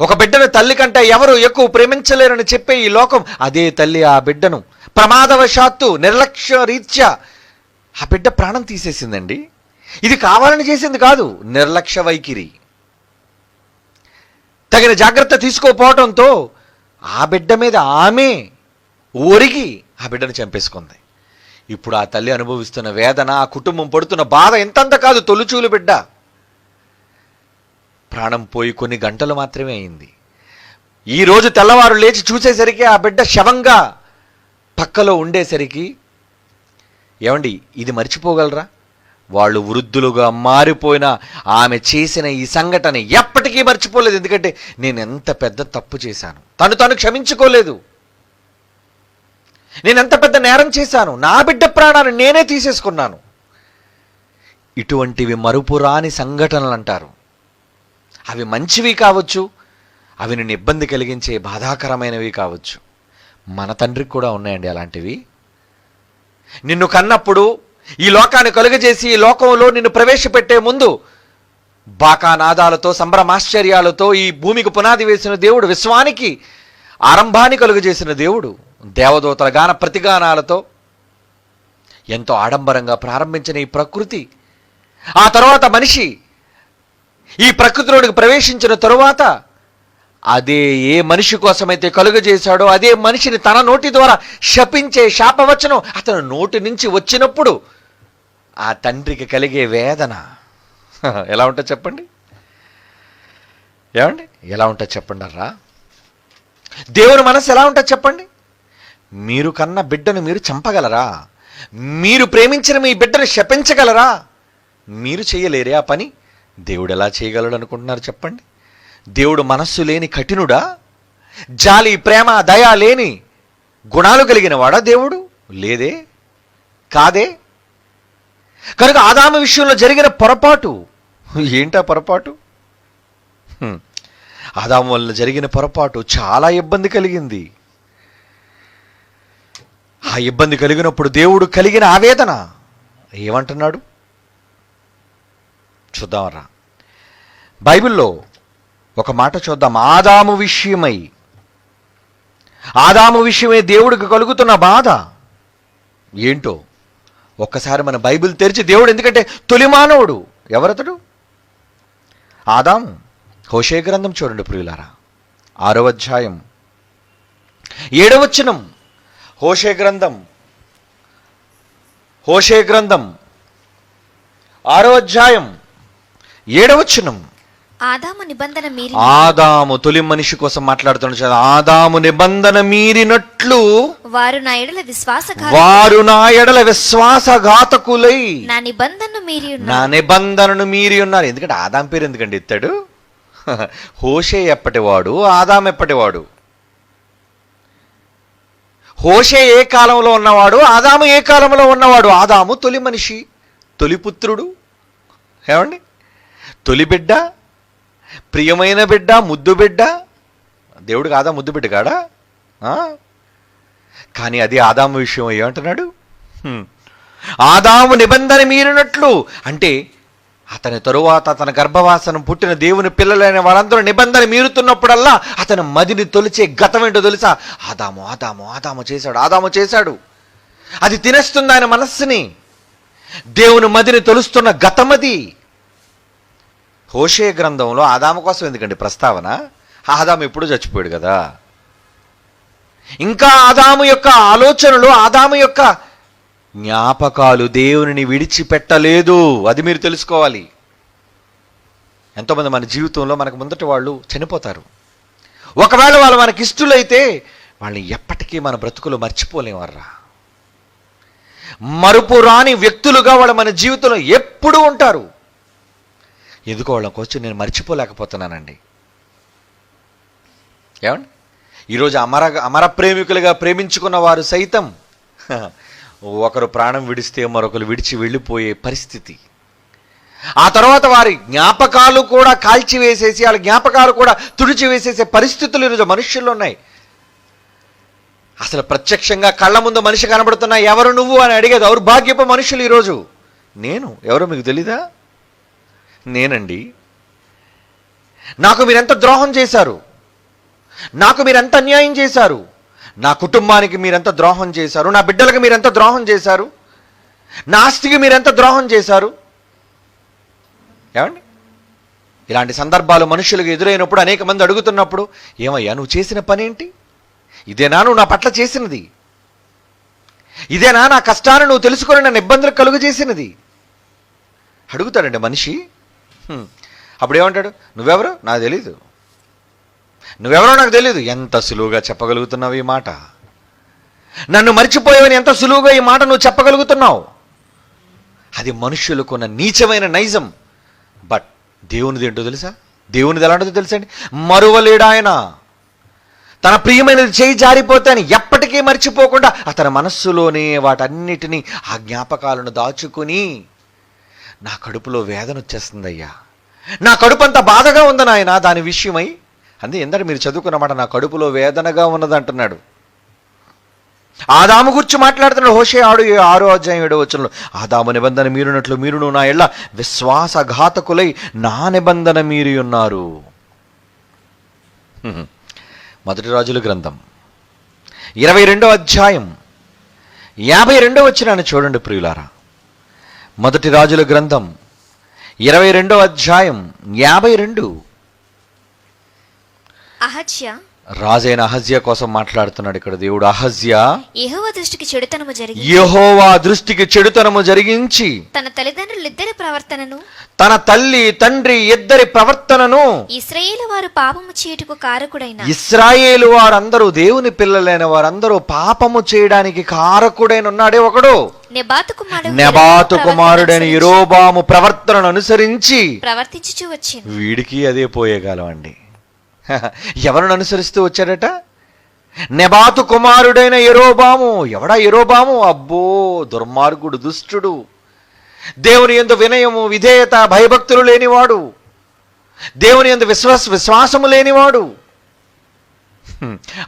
ఒక బిడ్డను తల్లి కంటే ఎవరు ఎక్కువ ప్రేమించలేరని చెప్పే ఈ లోకం, అదే తల్లి ఆ బిడ్డను ప్రమాదవశాత్తు నిర్లక్ష్య రీత్యా ఆ బిడ్డ ప్రాణం తీసేసిందండి. ఇది కావాలని చేసింది కాదు, నిర్లక్ష్య వైఖరి. తగిన జాగ్రత్త తీసుకోపోవటంతో ఆ బిడ్డ మీద ఆమె ఒరిగి ఆ బిడ్డను చంపేసుకుంది. ఇప్పుడు ఆ తల్లి అనుభవిస్తున్న వేదన, ఆ కుటుంబం పడుతున్న బాధ ఎంతంత కాదు. తొలిచూలు బిడ్డ ప్రాణం పోయి కొన్ని గంటలు మాత్రమే అయింది. ఈ రోజు తెల్లవారు లేచి చూసేసరికి ఆ బిడ్డ శవంగా పక్కలో ఉండేసరికి, ఏమండి ఇది మర్చిపోగలరా? వాళ్ళు వృద్ధులుగా మారిపోయిన ఆమె చేసిన ఈ సంఘటన ఎప్పటికీ మర్చిపోలేదు. ఎందుకంటే నేను ఎంత పెద్ద తప్పు చేశాను, తను క్షమించుకోలేదు. నేను ఎంత పెద్ద నేరం చేశాను, నా బిడ్డ ప్రాణాన్ని నేనే తీసేసుకున్నాను. ఇటువంటివి మరుపురాని సంఘటనలు అంటారు. అవి మంచివి కావచ్చు, అవి నిన్ను ఇబ్బంది కలిగించే బాధాకరమైనవి కావచ్చు. మన తండ్రికి కూడా ఉన్నాయండి అలాంటివి. నిన్ను కన్నప్పుడు, ఈ లోకాన్ని కలుగజేసి ఈ లోకంలో నిన్ను ప్రవేశపెట్టే ముందు బాకానాదాలతో, సంభ్రమాశ్చర్యాలతో ఈ భూమికి పునాది వేసిన దేవుడు, విశ్వానికి ఆరంభాన్ని కలుగజేసిన దేవుడు, దేవదూతల గాన ప్రతిగానాలతో ఎంతో ఆడంబరంగా ప్రారంభించిన ఈ ప్రకృతి, ఆ తర్వాత మనిషి ఈ ప్రకృతిలోనికి ప్రవేశించిన తరువాత అదే ఏ మనిషి కోసమైతే కలుగజేశాడో అదే మనిషిని తన నోటి ద్వారా శపించే శాపవచనం అతను నోటి నుంచి వచ్చినప్పుడు ఆ తండ్రికి కలిగే వేదన ఎలా ఉంటుంది చెప్పండి? ఏమండి ఎలా ఉంటుంది చెప్పండి అర్రా? దేవుని మనసు ఎలా ఉంటుంది చెప్పండి? మీరు కన్న బిడ్డను మీరు చంపగలరా? మీరు ప్రేమించిన మీ బిడ్డను శపించగలరా? మీరు చేయలేరే ఆ పని? దేవుడు ఎలా చేయగలడు అనుకుంటున్నారు చెప్పండి? దేవుడు మనస్సు లేని కఠినుడా? జాలి, ప్రేమ, దయ లేని గుణాలు కలిగిన వాడా దేవుడు? లేదే, కాదే. కనుక ఆదాము విషయంలో జరిగిన పొరపాటు ఏంటా పొరపాటు? ఆదాము వల్ల జరిగిన పొరపాటు చాలా ఇబ్బంది కలిగింది. ఆ ఇబ్బంది కలిగినప్పుడు దేవుడు కలిగిన ఆవేదన ఏమంటున్నాడు చూద్దామరా. బైబిల్లో ఒక మాట చూద్దాం. ఆదాము విషయమై దేవుడికి కలుగుతున్న బాధ ఏంటో ఒక్కసారి మన బైబిల్ తెరిచి, దేవుడు ఎందుకంటే తొలి మానవుడు ఎవరతడు? ఆదాము. హోషే గ్రంథం చూడండి ప్రియులారా, 6వ అధ్యాయం 7వ వచనం. హోషే గ్రంథం 6వ అధ్యాయం 7వ వచనం. ఆదాము నిబంధన మీరి, ఆదాము తొలి మనిషి కోసం మాట్లాడుతున్నాడు. ఆదాము నిబంధన మీరినట్లు వారు నా ఎడల విశ్వాసఘాతకులై నా నిబంధనను మీరి ఉన్నారు. ఎందుకంటే ఆదాం పేరు ఎందుకండి ఎత్తాడు? హోషే ఎప్పటివాడు, ఆదాం ఎప్పటివాడు? హోషే ఏ కాలంలో ఉన్నవాడు, ఆదాము ఏ కాలంలో ఉన్నవాడు? ఆదాము తొలి మనిషి, తొలి పుత్రుడు, ఏమండి తొలి బిడ్డ, ప్రియమైన బిడ్డ, ముద్దు బిడ్డ. దేవుడు కాదా ముద్దు బిడ్డ కాడా? కానీ అది ఆదాము విషయం ఏమంటున్నాడు? ఆదాము నిబంధన మీరినట్లు అంటే అతని తరువాత తన గర్భవాసనం పుట్టిన దేవుని పిల్లలైన వాళ్ళందరూ నిబంధన మీరుతున్నప్పుడల్లా అతని మదిని తొలిచే గతం ఏంటో తెలుసా? ఆదాము చేశాడు. అది తినేస్తుంది ఆయన మనస్సుని. దేవుని మదిని తొలుస్తున్న గతమది. హోషే గ్రంథంలో ఆదాము కోసం ఎందుకండి ప్రస్తావన? ఆదాము ఎప్పుడూ చచ్చిపోయాడు కదా. ఇంకా ఆదాము యొక్క ఆలోచనలు, ఆదాము యొక్క జ్ఞాపకాలు దేవునిని విడిచిపెట్టలేదు. అది మీరు తెలుసుకోవాలి. ఎంతోమంది మన జీవితంలో మనకు ముందటి వాళ్ళు చనిపోతారు. ఒకవేళ వాళ్ళు మనకి ఇష్టలైతే వాళ్ళని ఎప్పటికీ మన బ్రతుకులు మర్చిపోలేమర్రా. మరుపు రాని వ్యక్తులుగా వాళ్ళు మన జీవితంలో ఎప్పుడూ ఉంటారు. ఎందుకో వాళ్ళ కోసం నేను మర్చిపోలేకపోతున్నానండి. ఏమండి ఈరోజు అమర ప్రేమికులుగా ప్రేమించుకున్న వారు సైతం ఒకరు ప్రాణం విడిస్తే మరొకరు విడిచి వెళ్ళిపోయే పరిస్థితి. ఆ తర్వాత వారి జ్ఞాపకాలు కూడా కాల్చివేసేసి, వాళ్ళ జ్ఞాపకాలు కూడా తుడిచివేసేసే పరిస్థితులు ఈరోజు మనుష్యుల్లో ఉన్నాయి. అసలు ప్రత్యక్షంగా కళ్ళ ముందు మనిషి కనబడుతున్నా ఎవరు నువ్వు అని అడిగే దౌర్భాగ్యపు మనుషులు ఈరోజు. నేను ఎవరో మీకు తెలీదా? నేనండి. నాకు మీరెంత ద్రోహం చేశారు, నాకు మీరెంత అన్యాయం చేశారు, నా కుటుంబానికి మీరెంత ద్రోహం చేశారు, నా బిడ్డలకు మీరెంత ద్రోహం చేశారు, నా ఆస్తికి మీరెంత ద్రోహం చేశారు. ఏమండి ఇలాంటి సందర్భాలు మనుషులకు ఎదురైనప్పుడు అనేక మంది అడుగుతున్నప్పుడు, ఏమయ్యా నువ్వు చేసిన పని ఏంటి? ఇదేనా నువ్వు నా పట్ల చేసినది? ఇదేనా నా కష్టాన్ని నువ్వు తెలుసుకొని నన్ను ఇబ్బందులు కలుగు చేసినది అడుగుతాడండి మనిషి. అప్పుడు ఏమంటాడు? నువ్వెవరు నాకు తెలీదు, నువ్వెవరో నాకు తెలీదు. ఎంత సులువుగా చెప్పగలుగుతున్నావు ఈ మాట? నన్ను మర్చిపోయావని ఎంత సులువుగా ఈ మాట నువ్వు చెప్పగలుగుతున్నావు? అది మనుష్యులకున్న నీచమైన నైజం. బట్ దేవునిది ఏంటో తెలుసా? దేవునిది ఎలాంటిదో తెలుసా అండి? మరువలేడు ఆయన. తన ప్రియమైనది చేయి జారిపోతే అని ఎప్పటికీ మర్చిపోకుండా అతని మనస్సులోనే వాటన్నిటినీ ఆ జ్ఞాపకాలను దాచుకుని, నా కడుపులో వేదన వచ్చేస్తుందయ్యా, నా కడుపు అంత బాధగా ఉంది నాయన దాని విషయమై. అంతే ఎందరు మీరు చదువుకున్నమాట, నా కడుపులో వేదనగా ఉన్నది అంటున్నాడు. ఆదాము గురించి మాట్లాడుతున్నాడు హోషే 6:7 ఆదాము నిబంధన మీరునట్లు మీరును నా ఎళ్ళ విశ్వాసఘాతకులై నా నిబంధన మీరి ఉన్నారు. మొదటి రాజుల గ్రంథం 22:52 చూడండి ప్రియులారా. మొదటి రాజుల గ్రంథం 22:52. అహజ్యా, రాజైన అహజ్యా కోసం మాట్లాడుతున్నాడు ఇక్కడ దేవుడు. అహజ్యా యెహోవా దృష్టికి చెడుతనము జరిగి, యెహోవా దృష్టికి చెడుతనము జరిగించి, తన తల్లిదండ్రులిద్దరి ప్రవర్తనను, తన తల్లి తండ్రి ఇద్దరి ప్రవర్తనను, ఇశ్రాయేలు వారు పాపము చేయుటకు కారకుడైన, ఇశ్రాయేలు వారందరూ దేవుని పిల్లలైన వారందరూ పాపము చేయడానికి కారకుడైన ఉన్నాడే ఒకడు. నెబాతు కుమారుడైన యెరోబాము ప్రవర్తనను అనుసరించి ప్రవర్తించుచూ వచ్చింది. వీడికి అదే పోయేగాలం అండి. ఎవరిని అనుసరిస్తూ వచ్చాడట? నెబాతు కుమారుడైన యెరోబాము. ఎవడా యెరోబాము? అబ్బో, దుర్మార్గుడు, దుష్టుడు, దేవుని యందు వినయము విధేయత భయభక్తులు లేనివాడు, దేవుని యందు విశ్వాసము లేనివాడు.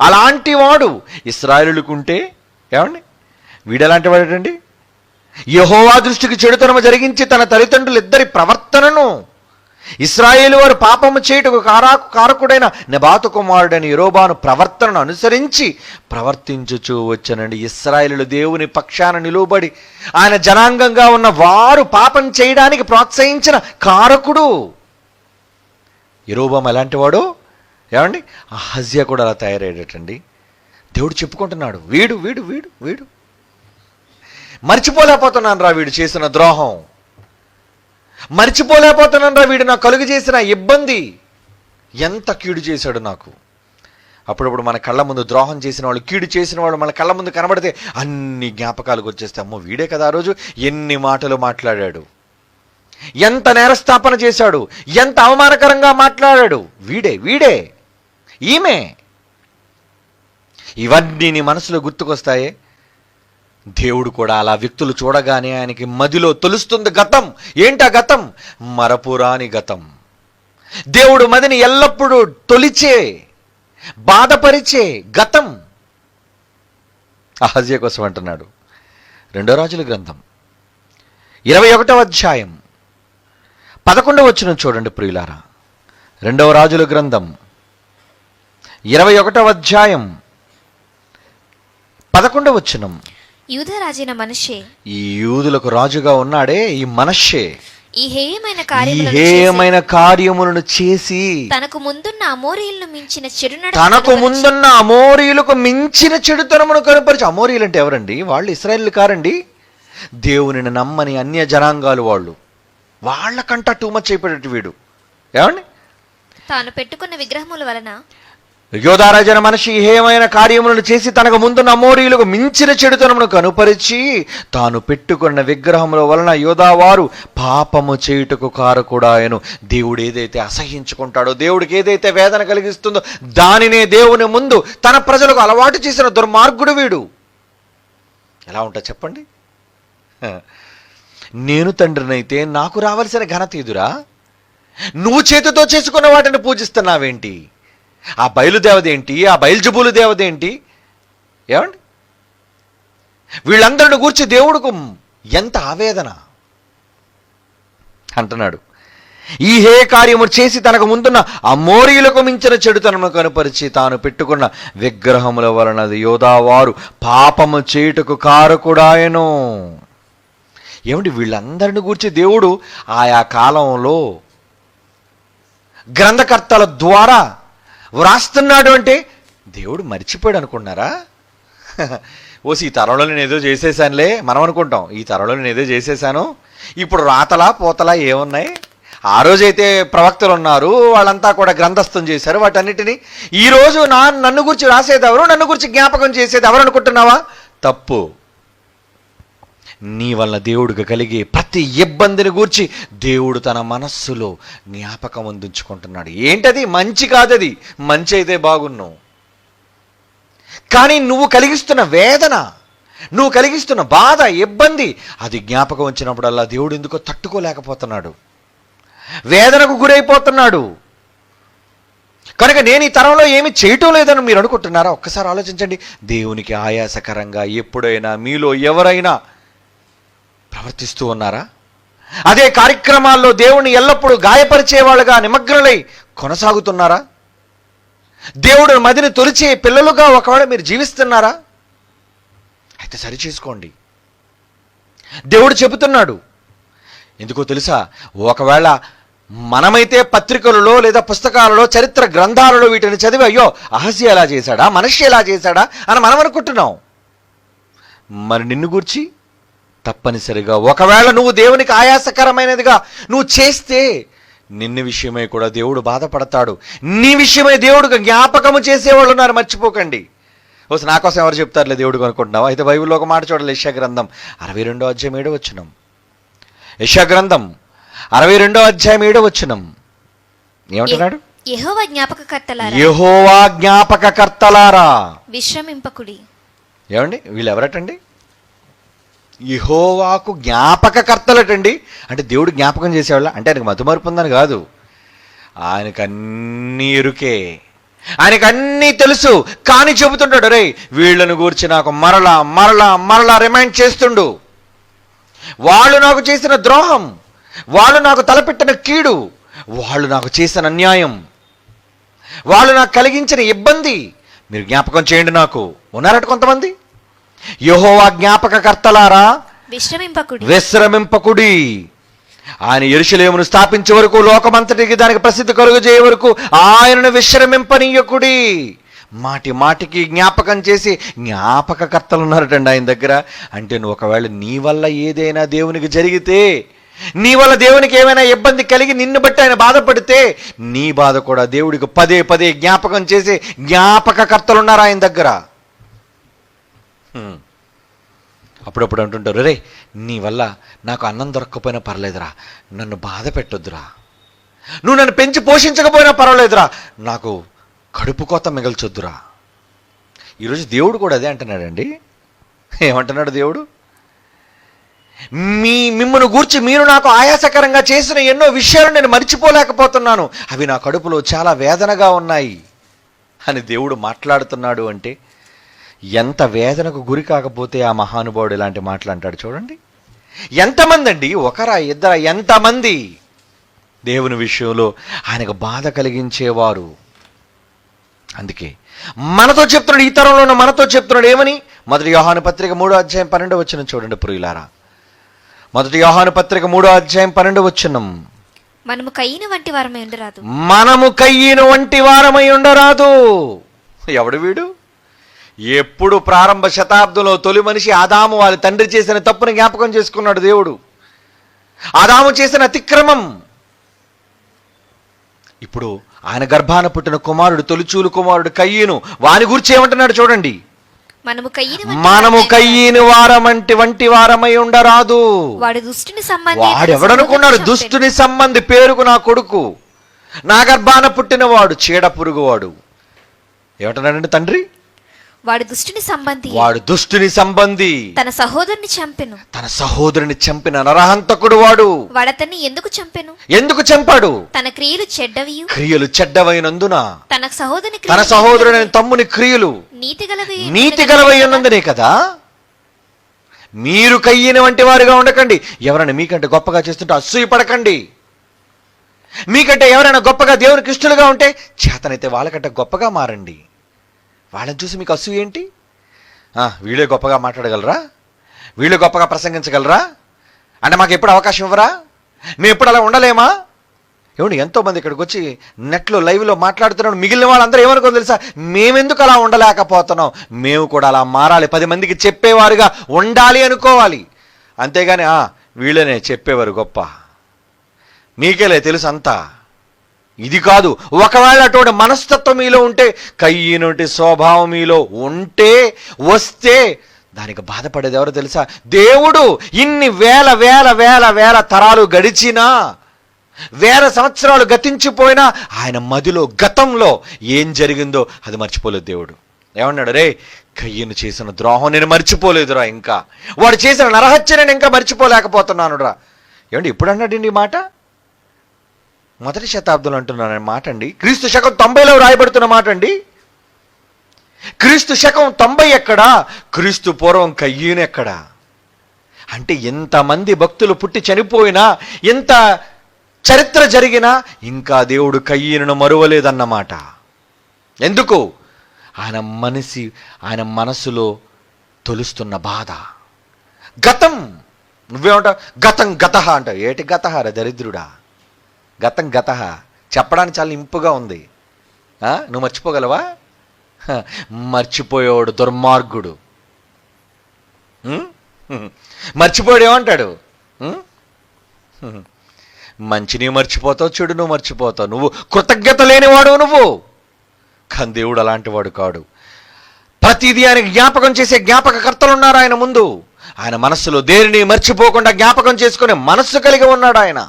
అలాంటి వాడు ఇశ్రాయేలుకుంటే ఏమండి, వీడెలాంటి వాడటండి? యెహోవా దృష్టికి చెడుతనము జరిగించి తన తల్లిదండ్రులు ఇద్దరి ప్రవర్తనను, ఇశ్రాయేలు వారు పాపము చేయుటకు కారకుడైన నెబాతు కుమారుడైన యెరోబాను ప్రవర్తనను అనుసరించి ప్రవర్తించుచూ వచ్చానండి. ఇశ్రాయేలు దేవుని పక్షాన నిలువబడి ఆయన జనాంగంగా ఉన్న వారు పాపం చేయడానికి ప్రోత్సహించిన కారకుడు యెరోబాము. ఎలాంటి వాడు ఏమండి? అహజ్యా కూడా అలా తయారయ్యేటండి. దేవుడు చెప్పుకుంటున్నాడు, వీడు వీడు వీడు వీడు మర్చిపోలేకపోతున్నాను రా వీడు చేసిన ద్రోహం, మర్చిపోలేకపోతున్నాను రా వీడు నాకు కలుగు చేసిన ఇబ్బంది, ఎంత కీడు చేశాడు నాకు. అప్పుడప్పుడు మన కళ్ళ ముందు ద్రోహం చేసిన వాళ్ళు, కీడు చేసిన వాళ్ళు మన కళ్ళ ముందు కనబడితే అన్ని జ్ఞాపకాలకు వచ్చేస్తే, అమ్మో వీడే కదా ఆ రోజు ఎన్ని మాటలు మాట్లాడాడు, ఎంత నేరస్థాపన చేశాడు, ఎంత అవమానకరంగా మాట్లాడాడు, వీడే వీడే ఈమె. ఇవన్నీ నీ మనసులో గుర్తుకొస్తాయే. దేవుడు కూడా అలా వ్యక్తులు చూడగానే ఆయనకి మదిలో తొలుస్తుంది గతం. ఏంటా గతం? మరపురాని గతం. దేవుడు మదిని ఎల్లప్పుడూ తొలిచే బాధపరిచే గతం. అహజ్యా కోసం అంటున్నాడు. 2వ రాజుల గ్రంథం 21:11 చూడండి ప్రియులారా. 2వ రాజుల గ్రంథం 21:11 యూదా రాజైన మనష్షే, ఈ యూదులకు రాజుగా ఉన్నాడే ఈ మనష్షే, ఈ హేయమైన కార్యములను చేసి తనకు ముందున్న అమోరీయులకు మించిన చెడుతనమును కనపరిచి. అమోరీయులు అంటే ఎవరండి? వాళ్ళు ఇశ్రాయేలు కారండి, దేవునిని నమ్మని అన్య జనాంగాలు వాళ్ళు. వాళ్ళకంట టూ మచ్ అయిపోయేటట్టు వీడు. ఏమండి? తాను పెట్టుకున్న విగ్రహముల వలన యోధారాజన మనిషి హేయమైన కార్యములను చేసి తనకు ముందున్న అమోరీయులకు మించిన చెడుతనమును కనుపరిచి తాను పెట్టుకున్న విగ్రహముల వలన యోధావారు పాపము చేయుటకు కారకుడాయను. దేవుడు ఏదైతే అసహించుకుంటాడో, దేవుడికి ఏదైతే వేదన కలిగిస్తుందో దానినే దేవుని ముందు తన ప్రజలకు అలవాటు చేసిన దుర్మార్గుడు వీడు. ఎలా ఉంటా చెప్పండి? నేను తండ్రినైతే నాకు రావాల్సిన ఘనత ఇదురా, నువ్వు చేతితో చేసుకున్న వాటిని పూజిస్తున్నావేంటి? ఆ బయలుదేవదేంటి? ఆ బయల్జబూలు దేవదేంటి? ఏమండి? వీళ్ళందరిని గూర్చి దేవుడుకు ఎంత ఆవేదన అంటున్నాడు. ఈ హే కార్యము చేసి తనకు ముందున్న అమోరీయులకు మించిన చెడుతనమును కనుపరిచి తాను పెట్టుకున్న విగ్రహముల వలన యోధావారు పాపము చేయుటకు కారకుడాయను. ఏమిటి? వీళ్ళందరిని గూర్చి దేవుడు ఆయా కాలంలో గ్రంథకర్తల ద్వారా వ్రాస్తున్నాడు అంటే దేవుడు మర్చిపోయాడు అనుకున్నారా? ఓసి ఈ తరంలో నేను ఏదో చేసేసానులే మనం అనుకుంటాం, ఈ తరంలో నేను ఏదో చేసేసాను, ఇప్పుడు రాతలా పోతలా ఏమున్నాయి. ఆ రోజైతే ప్రవక్తలు ఉన్నారు, వాళ్ళంతా కూడా గ్రంథస్థం చేశారు వాటన్నిటినీ. ఈరోజు నన్ను గురించి రాసేది ఎవరు, నన్ను గురించి జ్ఞాపకం చేసేది ఎవరు అనుకుంటున్నావా? తప్పు. నీ వల్ల దేవుడికి కలిగే ప్రతి ఇబ్బందిని గూర్చి దేవుడు తన మనస్సులో జ్ఞాపకం అందించుకుంటున్నాడు. ఏంటది? మంచి కాదది, మంచి అయితే బాగున్నావు. కానీ నువ్వు కలిగిస్తున్న వేదన, నువ్వు కలిగిస్తున్న బాధ, ఇబ్బంది, అది జ్ఞాపకం వచ్చినప్పుడల్లా దేవుడు ఎందుకో తట్టుకోలేకపోతున్నాడు, వేదనకు గురైపోతున్నాడు. కనుక నేను ఈ తరంలో ఏమి చేయటం లేదని మీరు అనుకుంటున్నారా? ఒక్కసారి ఆలోచించండి. దేవునికి ఆయాసకరంగా ఎప్పుడైనా మీలో ఎవరైనా ప్రవర్తిస్తూ ఉన్నారా? అదే కార్యక్రమాల్లో దేవుణ్ణి ఎల్లప్పుడూ గాయపరిచేవాళ్ళుగా నిమగ్నులై కొనసాగుతున్నారా? దేవుడు మదిని తొలిచే పిల్లలుగా ఒకవేళ మీరు జీవిస్తున్నారా? అయితే సరిచేసుకోండి. దేవుడు చెబుతున్నాడు. ఎందుకో తెలుసా? ఒకవేళ మనమైతే పత్రికలలో లేదా పుస్తకాలలో, చరిత్ర గ్రంథాలలో వీటిని చదివి అయ్యో అహజ్యా ఎలా చేశాడా, మనష్య ఎలా చేశాడా అని మనం అనుకుంటున్నాం. మరి నిన్ను గూర్చి తప్పనిసరిగా ఒకవేళ నువ్వు దేవునికి ఆయాసకరమైనదిగా నువ్వు చేస్తే నిన్ను విషయమై కూడా దేవుడు బాధపడతాడు. నీ విషయమై దేవుడికి జ్ఞాపకము చేసేవాళ్ళు ఉన్నారు, మర్చిపోకండి. ఓ నా కోసం ఎవరు చెప్తారులే దేవుడు అనుకుంటున్నావు? అయితే బైబిల్లో ఒక మాట చూడాలి. యెషయా గ్రంథం 62:7 యెషయా గ్రంథం 62:7 ఏమంటున్నాడు? యెహోవా జ్ఞాపకకర్తలారా, యెహోవా జ్ఞాపకకర్తలారా విశ్రమింపకుడి. ఏమండి వీళ్ళు ఎవరటండి? యెహోవాకు జ్ఞాపకకర్తలటండి. అంటే దేవుడు జ్ఞాపకం చేసేవాళ్ళ? అంటే ఆయనకు మతిమరుపు ఉందని కాదు, ఆయనకు అన్నీ ఎరుకే, ఆయనకు అన్నీ తెలుసు. కానీ చెబుతుంటాడు, రే వీళ్ళను గూర్చి నాకు మరలా మరలా మరలా రిమైండ్ చేస్తుండు. వాళ్ళు నాకు చేసిన ద్రోహం, వాళ్ళు నాకు తలపెట్టిన కీడు, వాళ్ళు నాకు చేసిన అన్యాయం, వాళ్ళు నాకు కలిగించిన ఇబ్బంది మీరు జ్ఞాపకం చేయండి. నాకు ఉన్నారట కొంతమంది. యెహోవా జ్ఞాపకకర్తలారా విశ్రమింపకుడి. ఆయన యెరూషలేమును స్థాపించే వరకు, లోకమంతటికి దానికి ప్రసిద్ధి కలుగజేయ వరకు ఆయనను విశ్రమింపనీయకుడి. మాటి మాటికి జ్ఞాపకం చేసి జ్ఞాపకకర్తలు ఉన్నారటండి ఆయన దగ్గర. అంటే నువ్వు ఒకవేళ నీ వల్ల ఏదైనా దేవునికి జరిగితే, నీ వల్ల దేవునికి ఏమైనా ఇబ్బంది కలిగి నిన్ను బట్టి ఆయన బాధపడితే, నీ బాధ కూడా దేవుడికి పదే పదే జ్ఞాపకం చేసి జ్ఞాపకకర్తలు ఉన్నారు ఆయన దగ్గర. అప్పుడప్పుడు అంటుంటారు, రే నీ వల్ల నాకు అన్నం దొరక్కపోయినా పర్లేదురా, నన్ను బాధ పెట్టొద్దురా, నువ్వు నన్ను పెంచి పోషించకపోయినా పర్వాలేదురా, నాకు కడుపు కోత మిగల్చొద్దురా. ఈరోజు దేవుడు కూడా అదే అంటున్నాడండి. ఏమంటున్నాడు దేవుడు? మిమ్మల్ని గూర్చి మీరు నాకు ఆయాసకరంగా చేసిన ఎన్నో విషయాలు నేను మర్చిపోలేకపోతున్నాను, అవి నా కడుపులో చాలా వేదనగా ఉన్నాయి అని దేవుడు మాట్లాడుతున్నాడు. అంటే ఎంత వేదనకు గురి కాకపోతే ఆ మహానుభావుడు ఇలాంటి మాటలు అంటాడు చూడండి. ఎంతమంది అండి, ఒకరా ఇద్దరా, ఎంతమంది దేవుని విషయంలో ఆయనకు బాధ కలిగించేవారు. అందుకే మనతో చెప్తున్నాడు, ఈ తరంలో మనతో చెప్తున్నాడు ఏమని? 1 యోహాను పత్రిక 3:12 చూడండి ప్రియులారా. 1 యోహాను పత్రిక 3:12 మనము కయ్యను వంటి వారమై ఉండరాదు. మనము కయ్యను వంటి వారమై ఉండరాదు. ఎవడు వీడు? ఎప్పుడు ప్రారంభ శతాబ్దంలో తొలి మనిషి ఆదాము వాళ్ళ తండ్రి చేసిన తప్పుని జ్ఞాపకం చేసుకున్నాడు దేవుడు. ఆదాము చేసిన అతిక్రమం. ఇప్పుడు ఆయన గర్భాన పుట్టిన కుమారుడు, తొలిచూలు కుమారుడు కయ్యను, వాని గురించి ఏమంటున్నాడు చూడండి. మనము కయ్యను వంటి వారమై ఉండరాదు. వాడు ఎవడనుకున్నాడు? దుష్టుని సంబంధి, పేరుకు నా కొడుకు, నా గర్భాన పుట్టిన వాడు, చీడ పురుగువాడు. ఏమంటున్నాడండి తండ్రి? వాడు దుష్టుని సంబంధి, తన సహోదరుని చంపిన నరహంతకుడు వాడు. వాడతన్ని ఎందుకు చంపాడు? తన క్రియలు చెడ్డవైనందున, తన సహోదరుని తమ్ముని క్రియలు నీతి గలవై ఉన్నందునే కదా. మీరు కయ్యని వంటి వారుగా ఉండకండి. ఎవరైనా మీకంటే గొప్పగా చేస్తుంటే అసూయపడకండి. మీకంటే ఎవరైనా గొప్పగా దేవునికి ఇష్టలుగా ఉంటే చేతనైతే వాళ్ళకంటే గొప్పగా మారండి. వాళ్ళని చూసి మీకు అసూయ ఏంటి? వీళ్ళే గొప్పగా మాట్లాడగలరా, వీళ్ళు గొప్పగా ప్రసంగించగలరా అంటే మాకు ఎప్పుడు అవకాశం ఇవ్వరా, మేము ఎప్పుడు అలా ఉండలేమా? ఏమండి, ఎంతోమంది ఇక్కడికి వచ్చి నెట్లో లైవ్లో మాట్లాడుతున్నాడు, మిగిలిన వాళ్ళందరూ ఏమనుకో తెలుసా, మేమెందుకు అలా ఉండలేకపోతున్నాం, మేము కూడా అలా మారాలి, 10 మందికి చెప్పేవారుగా ఉండాలి అనుకోవాలి. అంతేగాని వీళ్ళనే చెప్పేవారు గొప్ప, మీకేలే తెలుసు అంతా, ఇది కాదు. ఒకవేళ అటువంటి మనస్తత్వం మీలో ఉంటే, కయ్యనుంటి స్వభావం మీలో వస్తే దానికి బాధపడేది ఎవరో తెలుసా, దేవుడు. ఇన్ని వేల వేల వేల వేల తరాలు గడిచినా, వేల సంవత్సరాలు గతించిపోయినా ఆయన మదిలో గతంలో ఏం జరిగిందో అది మర్చిపోలేదు దేవుడు. ఏమన్నాడు, రే కయ్యను చేసిన ద్రోహం నేను మర్చిపోలేదురా, ఇంకా వాడు చేసిన నరహత్య నేను ఇంకా మర్చిపోలేకపోతున్నాను రా. ఏమండి, ఇప్పుడు అన్నాడండి ఈ మాట, మొదటి శతాబ్దంలో అంటున్నాను మాట అండి. క్రీస్తు శకం 90లో రాయబడుతున్న మాట అండి. క్రీస్తు శకం 90 ఎక్కడా, క్రీస్తు పూర్వం కయ్యను ఎక్కడా? అంటే ఎంతమంది భక్తులు పుట్టి చనిపోయినా, ఎంత చరిత్ర జరిగినా ఇంకా దేవుడు కయ్యను మరువలేదన్నమాట. ఎందుకు? ఆయన మనసులో తొలుస్తున్న బాధ, గతం. నువ్వేమంటావు, గతం గతహ అంటావు. ఏటి గతహ రా దరిద్రుడా, గతం గతహ చెప్పడానికి చాలా ఇంపుగా ఉంది. నువ్వు మర్చిపోగలవా? మర్చిపోయేవాడు దుర్మార్గుడు. మర్చిపోయాడు ఏమంటాడు, మంచిని మర్చిపోతావు, చెడు నువ్వు మర్చిపోతావు, నువ్వు కృతజ్ఞత లేనివాడు నువ్వు. కానీ దేవుడు అలాంటి వాడు కాడు. ప్రతిదీ ఆయన జ్ఞాపకం చేసే జ్ఞాపకకర్తలు ఉన్నారు ఆయన ముందు. ఆయన మనస్సులో దేనిని మర్చిపోకుండా జ్ఞాపకం చేసుకునే మనస్సు కలిగి ఉన్నాడు ఆయన.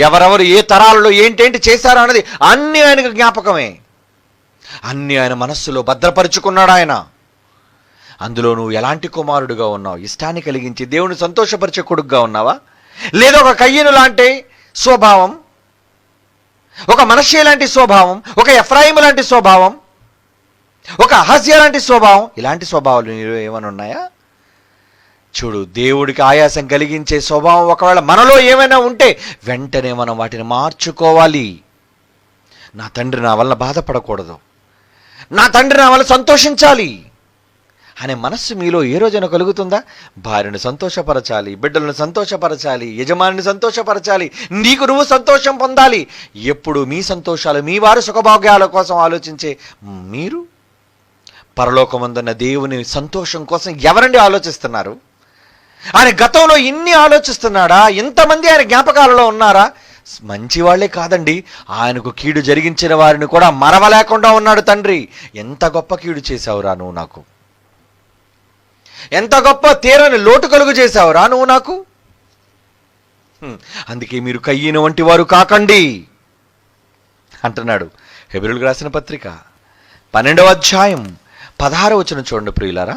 ఎవరెవరు ఏ తరాలలో ఏంటేంటి చేశారో అన్నది అన్నీ ఆయనకు జ్ఞాపకమే. అన్నీ ఆయన మనస్సులో భద్రపరుచుకున్నాడు ఆయన. అందులో నువ్వు ఎలాంటి కుమారుడుగా ఉన్నావు? ఇష్టాన్ని కలిగించి దేవుని సంతోషపరిచే కొడుకుగా ఉన్నావా, లేదా ఒక కయ్యను లాంటి స్వభావం, ఒక మనష్య లాంటి స్వభావం, ఒక ఎఫ్రాయిము లాంటి స్వభావం, ఒక అహజ్యా లాంటి స్వభావం, ఇలాంటి స్వభావాలు నీలో ఏమైనా ఉన్నాయా? చూడు, దేవుడికి ఆయాసం కలిగించే స్వభావం ఒకవేళ మనలో ఏమైనా ఉంటే వెంటనే మనం వాటిని మార్చుకోవాలి. నా తండ్రి నా వల్ల బాధపడకూడదు, నా తండ్రి నా వల్ల సంతోషించాలి అనే మనస్సు మీలో ఏ రోజైనా కలుగుతుందా? భార్యను సంతోషపరచాలి, బిడ్డలను సంతోషపరచాలి, యజమానిని సంతోషపరచాలి, నీకు నువ్వు సంతోషం పొందాలి. ఎప్పుడు మీ సంతోషాలు, మీ వారి సుఖభాగ్యాల కోసం ఆలోచించే మీరు పరలోకమందున్న దేవుని సంతోషం కోసం ఎవరండి ఆలోచిస్తున్నారు? ఆయన గతంలో ఇన్ని ఆలోచిస్తున్నాడా? ఇంతమంది ఆయన జ్ఞాపకాలలో ఉన్నారా? మంచివాళ్లే కాదండి, ఆయనకు కీడు జరిగించిన వారిని కూడా మరవలేకుండా ఉన్నాడు తండ్రి. ఎంత గొప్ప కీడు చేశావురా నువ్వు నాకు, ఎంత గొప్ప తీరని లోటు కలుగు చేశావురా నువ్వు నాకు. అందుకే మీరు కయ్యను వంటి వారు కాకండి అంటున్నాడు. హెబ్రీయులకు రాసిన పత్రిక 12వ అధ్యాయం 16వ వచనం చూడండి ప్రియులారా.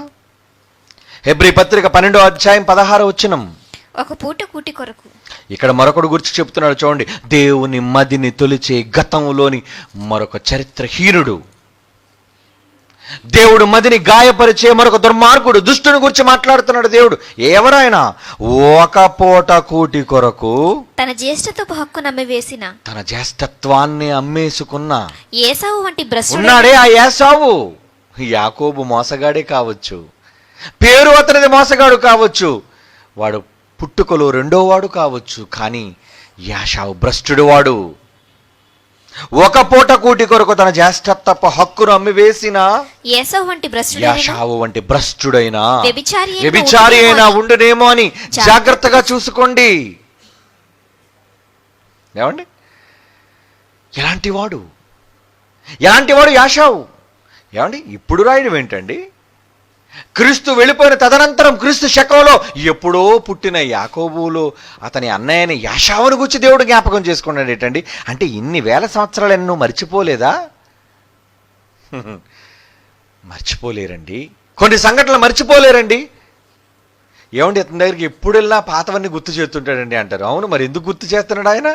హెబ్రీ పత్రిక 12వ అధ్యాయం 16వ వచనం. ఒక పూట కూటి కొరకు. ఇక్కడ మరొకడు గురించి చెప్తున్నాడు చూడండి. దేవుని మదిని తొలిచే గతంలోని మరొక చరిత్రహీనుడు, దేవుడు మదిని గాయపరిచే మరొక దుర్మార్గుడు, దుష్టుని గురించి మాట్లాడుతున్నాడు దేవుడు. ఎవరైనా ఒక పూట కూటి కొరకు తన జ్యేష్ఠత్వపు హక్కును అమ్మివేసిన, తన జ్యేష్ఠత్వాన్ని అమ్మేసుకున్న ఏసావు వంటి భ్రష్టుడు ఉన్నాడే. ఆ ఏసావు యాకోబు మోసగాడే కావచ్చు, పేరు అతనిది మోసగాడు కావచ్చు, వాడు పుట్టుకలో 2వ వాడు కావచ్చు, కానీ యాషావు భ్రష్టుడు వాడు. ఒక పూట కూటి కొరకు తన జ్యేష్ఠత్వపు హక్కును అమ్మివేసిన ఏసావు వంటి భ్రష్టుడు, యాషావు వంటి భ్రష్టుడైనా వ్యభిచారి అయినా ఉండునేమో అని జాగ్రత్తగా చూసుకోండి. ఏమండి, ఎలాంటి వాడు యాషావు? ఏమండి, ఇప్పుడు రాయడం ఏంటండి? క్రీస్తు వెళ్ళిపోయిన తదనంతరం క్రీస్తు శకంలో ఎప్పుడో పుట్టిన యాకోబులో అతని అన్నయ్యని యాషావును గురించి దేవుడు జ్ఞాపకం చేసుకున్నాడు ఏంటండి? అంటే ఇన్ని వేల సంవత్సరాలు ఎన్నో మర్చిపోలేదా? మర్చిపోలేరండి, కొన్ని సంఘటనలు మర్చిపోలేరండి. ఏమండి, అతని దగ్గరికి ఎప్పుడు వెళ్ళినా పాతవన్నీ గుర్తు చేస్తుంటాడండి అంటారు. అవును, మరి ఎందుకు గుర్తు చేస్తున్నాడు ఆయన?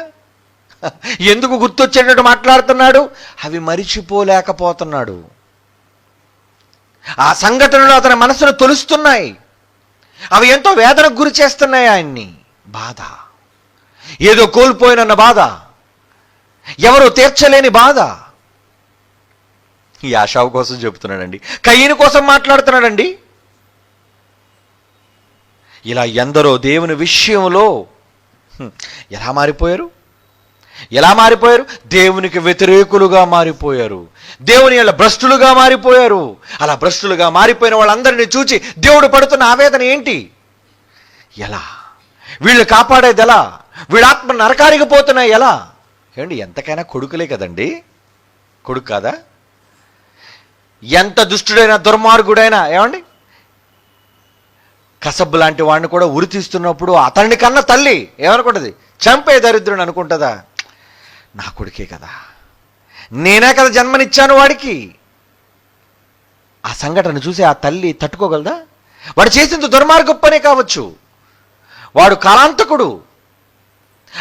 ఎందుకు గుర్తొచ్చేటట్టు మాట్లాడుతున్నాడు? అవి మరిచిపోలేకపోతున్నాడు. ఆ సంఘటనలు అతని మనసును తొలుస్తున్నాయి, అవి ఎంతో వేదనకు గురి చేస్తున్నాయి ఆయన్ని. బాధ, ఏదో కోల్పోయినన్న బాధ, ఎవరో తీర్చలేని బాధ. ఈ యాషావు కోసం చెబుతున్నాడండి, కయ్యను కోసం మాట్లాడుతున్నాడండి. ఇలా ఎందరో దేవుని విషయంలో ఎలా మారిపోయారు? ఎలా మారిపోయారు? దేవునికి వ్యతిరేకులుగా మారిపోయారు, దేవుని యొక్క భ్రష్టులుగా మారిపోయారు. అలా భ్రష్టులుగా మారిపోయిన వాళ్ళందరినీ చూచి దేవుడు పడుతున్న ఆవేదన ఏంటి? ఎలా వీళ్ళు కాపాడేది ఎలా? వీళ్ళ ఆత్మ నరకానికి పోతున్నాయి ఎలా? ఏమండి, ఎంతకైనా కొడుకులే కదండి, కొడుకు కాదా? ఎంత దుష్టుడైనా దుర్మార్గుడైనా ఏమండి, కసబ్బు లాంటి వాడిని కూడా ఉరి తీస్తున్నప్పుడు అతన్ని కన్నా తల్లి ఏమనుకుంటుంది? చంపే దరిద్రుని అనుకుంటుందా? నా కొడుకే కదా, నేనే కదా జన్మనిచ్చాను వాడికి. ఆ సంఘటన చూసి ఆ తల్లి తట్టుకోగలదా? వాడు చేసింది దుర్మార్గపు పనే కావచ్చు, వాడు కాలాంతకుడు,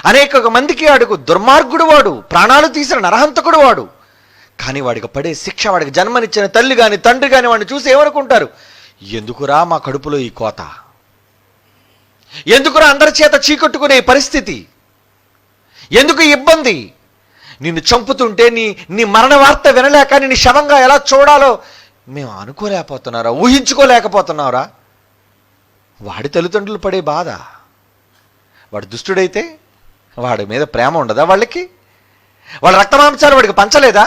అనేక మందికి అడుగు దుర్మార్గుడు వాడు, ప్రాణాలు తీసిన నరహంతకుడు వాడు. కానీ వాడికి పడే శిక్ష, వాడికి జన్మనిచ్చిన తల్లి కానీ తండ్రి కానీ వాడిని చూసి ఏమనుకుంటారు? ఎందుకురా మా కడుపులో ఈ కోత, ఎందుకురా అందరి చేత చీకొట్టుకునే పరిస్థితి, ఎందుకు ఈ ఇబ్బంది? నిన్ను చంపుతుంటే నీ మరణ వార్త వినలేక నిన్ను శవంగా ఎలా చూడాలో మేము అనుకోలేకపోతున్నారా, ఊహించుకోలేకపోతున్నారా? వాడి తల్లిదండ్రులు పడే బాధ. వాడు దుష్టుడైతే వాడి మీద ప్రేమ ఉండదా వాళ్ళకి? వాళ్ళ రక్తమాంసాలు వాడికి పంచలేదా?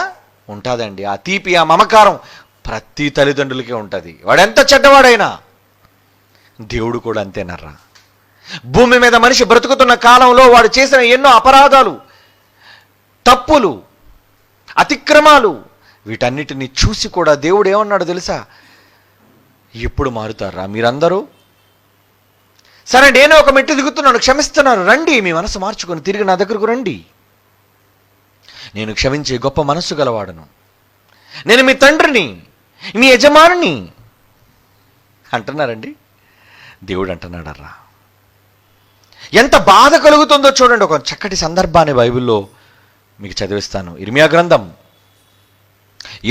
ఉంటుందండి. ఆ తీపి, ఆ మమకారం ప్రతి తల్లిదండ్రులకే ఉంటుంది. వాడెంత చెడ్డవాడైనా. దేవుడు కూడా అంతేనర్రా. భూమి మీద మనిషి బ్రతుకుతున్న కాలంలో వాడు చేసిన ఎన్నో అపరాధాలు, తప్పులు, అతిక్రమాలు, వీటన్నిటిని చూసి కూడా దేవుడు ఏమన్నాడు తెలుసా? ఎప్పుడు మారుతారా మీరందరూ? సరే, నేను ఒక మెట్టు దిగుతున్నాను, క్షమిస్తున్నాను, రండి, మీ మనసు మార్చుకొని తిరిగి నా దగ్గరకు రండి. నేను క్షమించే గొప్ప మనస్సు గలవాడను, నేను మీ తండ్రిని, మీ యజమానిని అంటున్నారండి. దేవుడు అంటున్నాడర్రా. ఎంత బాధ కలుగుతుందో చూడండి. ఒక చక్కటి సందర్భాన్ని బైబిల్లో మీకు చదివిస్తాను. ఇర్మియా గ్రంథం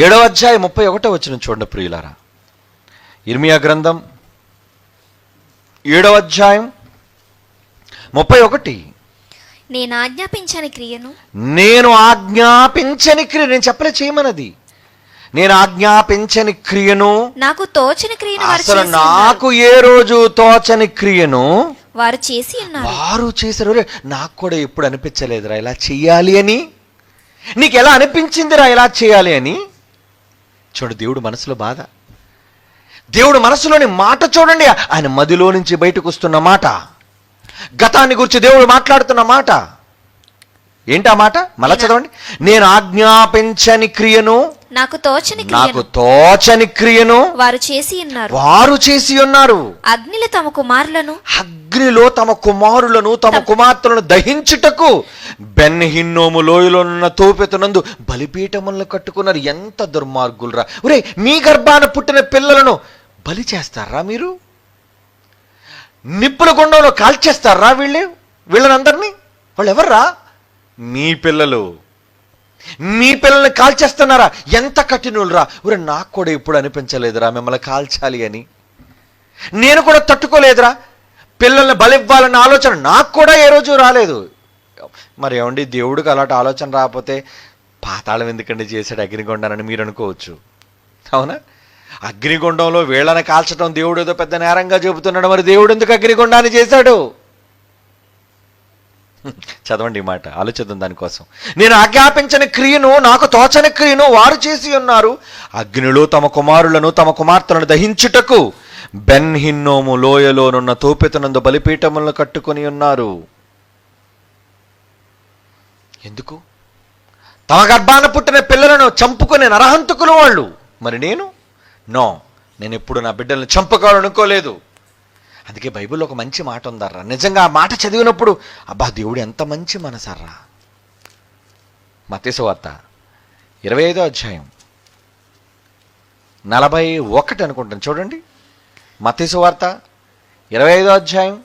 7వ అధ్యాయం 31వ వచనం చూడండి ప్రియులారా. ఇర్మియా గ్రంథం 7వ అధ్యాయం 31. నేను ఆజ్ఞాపించని క్రియను, నేను చెప్పలే చేయమన్నది. నేను ఆజ్ఞాపించని క్రియను, నాకు తోచని క్రియను అసలు నాకు ఏ రోజు తోచని క్రియను వారు చేసి ఉన్నారు. వారు చేశారు. నాకు కూడా ఎప్పుడు అనిపించలేదురా ఇలా చెయ్యాలి అని. నీకు ఎలా అనిపించిందిరా ఇలా చేయాలి అని? చూడు దేవుడు మనసులో బాధ, దేవుడు మనసులోని మాట చూడండి. ఆయన మదిలో నుంచి బయటకు వస్తున్న మాట, గతాన్ని గురించి దేవుడు మాట్లాడుతున్న మాట. ఏంటా మాట? మళ్ళా చదవండి. నేను ఆజ్ఞాపించని క్రియను, నాకు తోచని క్రియను వారు చేసి ఉన్నారు. అగ్నిలో తమ కుమారులను తమ కుమార్తెలను దహించుటకు బెన్ హిన్నోము లోయలోనున్న తోపెతునందు బలిపీఠములను కట్టుకున్నారు. ఎంత దుర్మార్గులరా! ఒరే, మీ గర్భాన పుట్టిన పిల్లలను బలి చేస్తారా మీరు? నిప్పుల గుండంలో కాల్చేస్తారా వీళ్ళనందరినీ? వాళ్ళు ఎవర్రా? మీ పిల్లలు. మీ పిల్లల్ని కాల్చేస్తున్నారా? ఎంత కఠినులరా! ఒరే, నాకు కూడా ఎప్పుడు అనిపించలేదురా మిమ్మల్ని కాల్చాలి అని. నేను కూడా తట్టుకోలేదురా. పిల్లల్ని బలివ్వాలన్న ఆలోచన నాకు కూడా ఏ రోజు రాలేదు. మరి ఏమండి, దేవుడికి అలాంటి ఆలోచన రాకపోతే పాతాళం ఎందుకండి చేశాడు అగ్నిగొండానని మీరు అనుకోవచ్చు. అవునా? అగ్నిగుండంలో వీళ్ళని కాల్చడం దేవుడు ఏదో పెద్ద నేరంగా చెబుతున్నాడు. మరి దేవుడు ఎందుకు అగ్నిగుండాన్ని చేశాడు? చదవండి ఈ మాట, ఆలోచిద్దాం దానికోసం. నేను ఆజ్ఞాపించని క్రియను, నాకు తోచని క్రియను వారు చేసి ఉన్నారు. అగ్నిలో తమ కుమారులను తమ కుమార్తెలను దహించుటకు బెన్ హిన్నోము లోయలోనున్న తోపెతునందు బలిపీఠములను కట్టుకొని ఉన్నారు. ఎందుకు? తమ గర్భాన పుట్టిన పిల్లలను చంపుకునే నరహంతకులు వాళ్ళు. మరి నేను ఎప్పుడు నా బిడ్డలను చంపుకోవాలనుకోలేదు. అందుకే బైబిల్లో ఒక మంచి మాట ఉందర్రా. నిజంగా ఆ మాట చదివినప్పుడు అబ్బా, దేవుడు ఎంత మంచి మనసర్రా. మత్తయి సువార్త 25వ అధ్యాయం 41 అనుకుంటాను చూడండి. మత్తయి సువార్త 25వ అధ్యాయం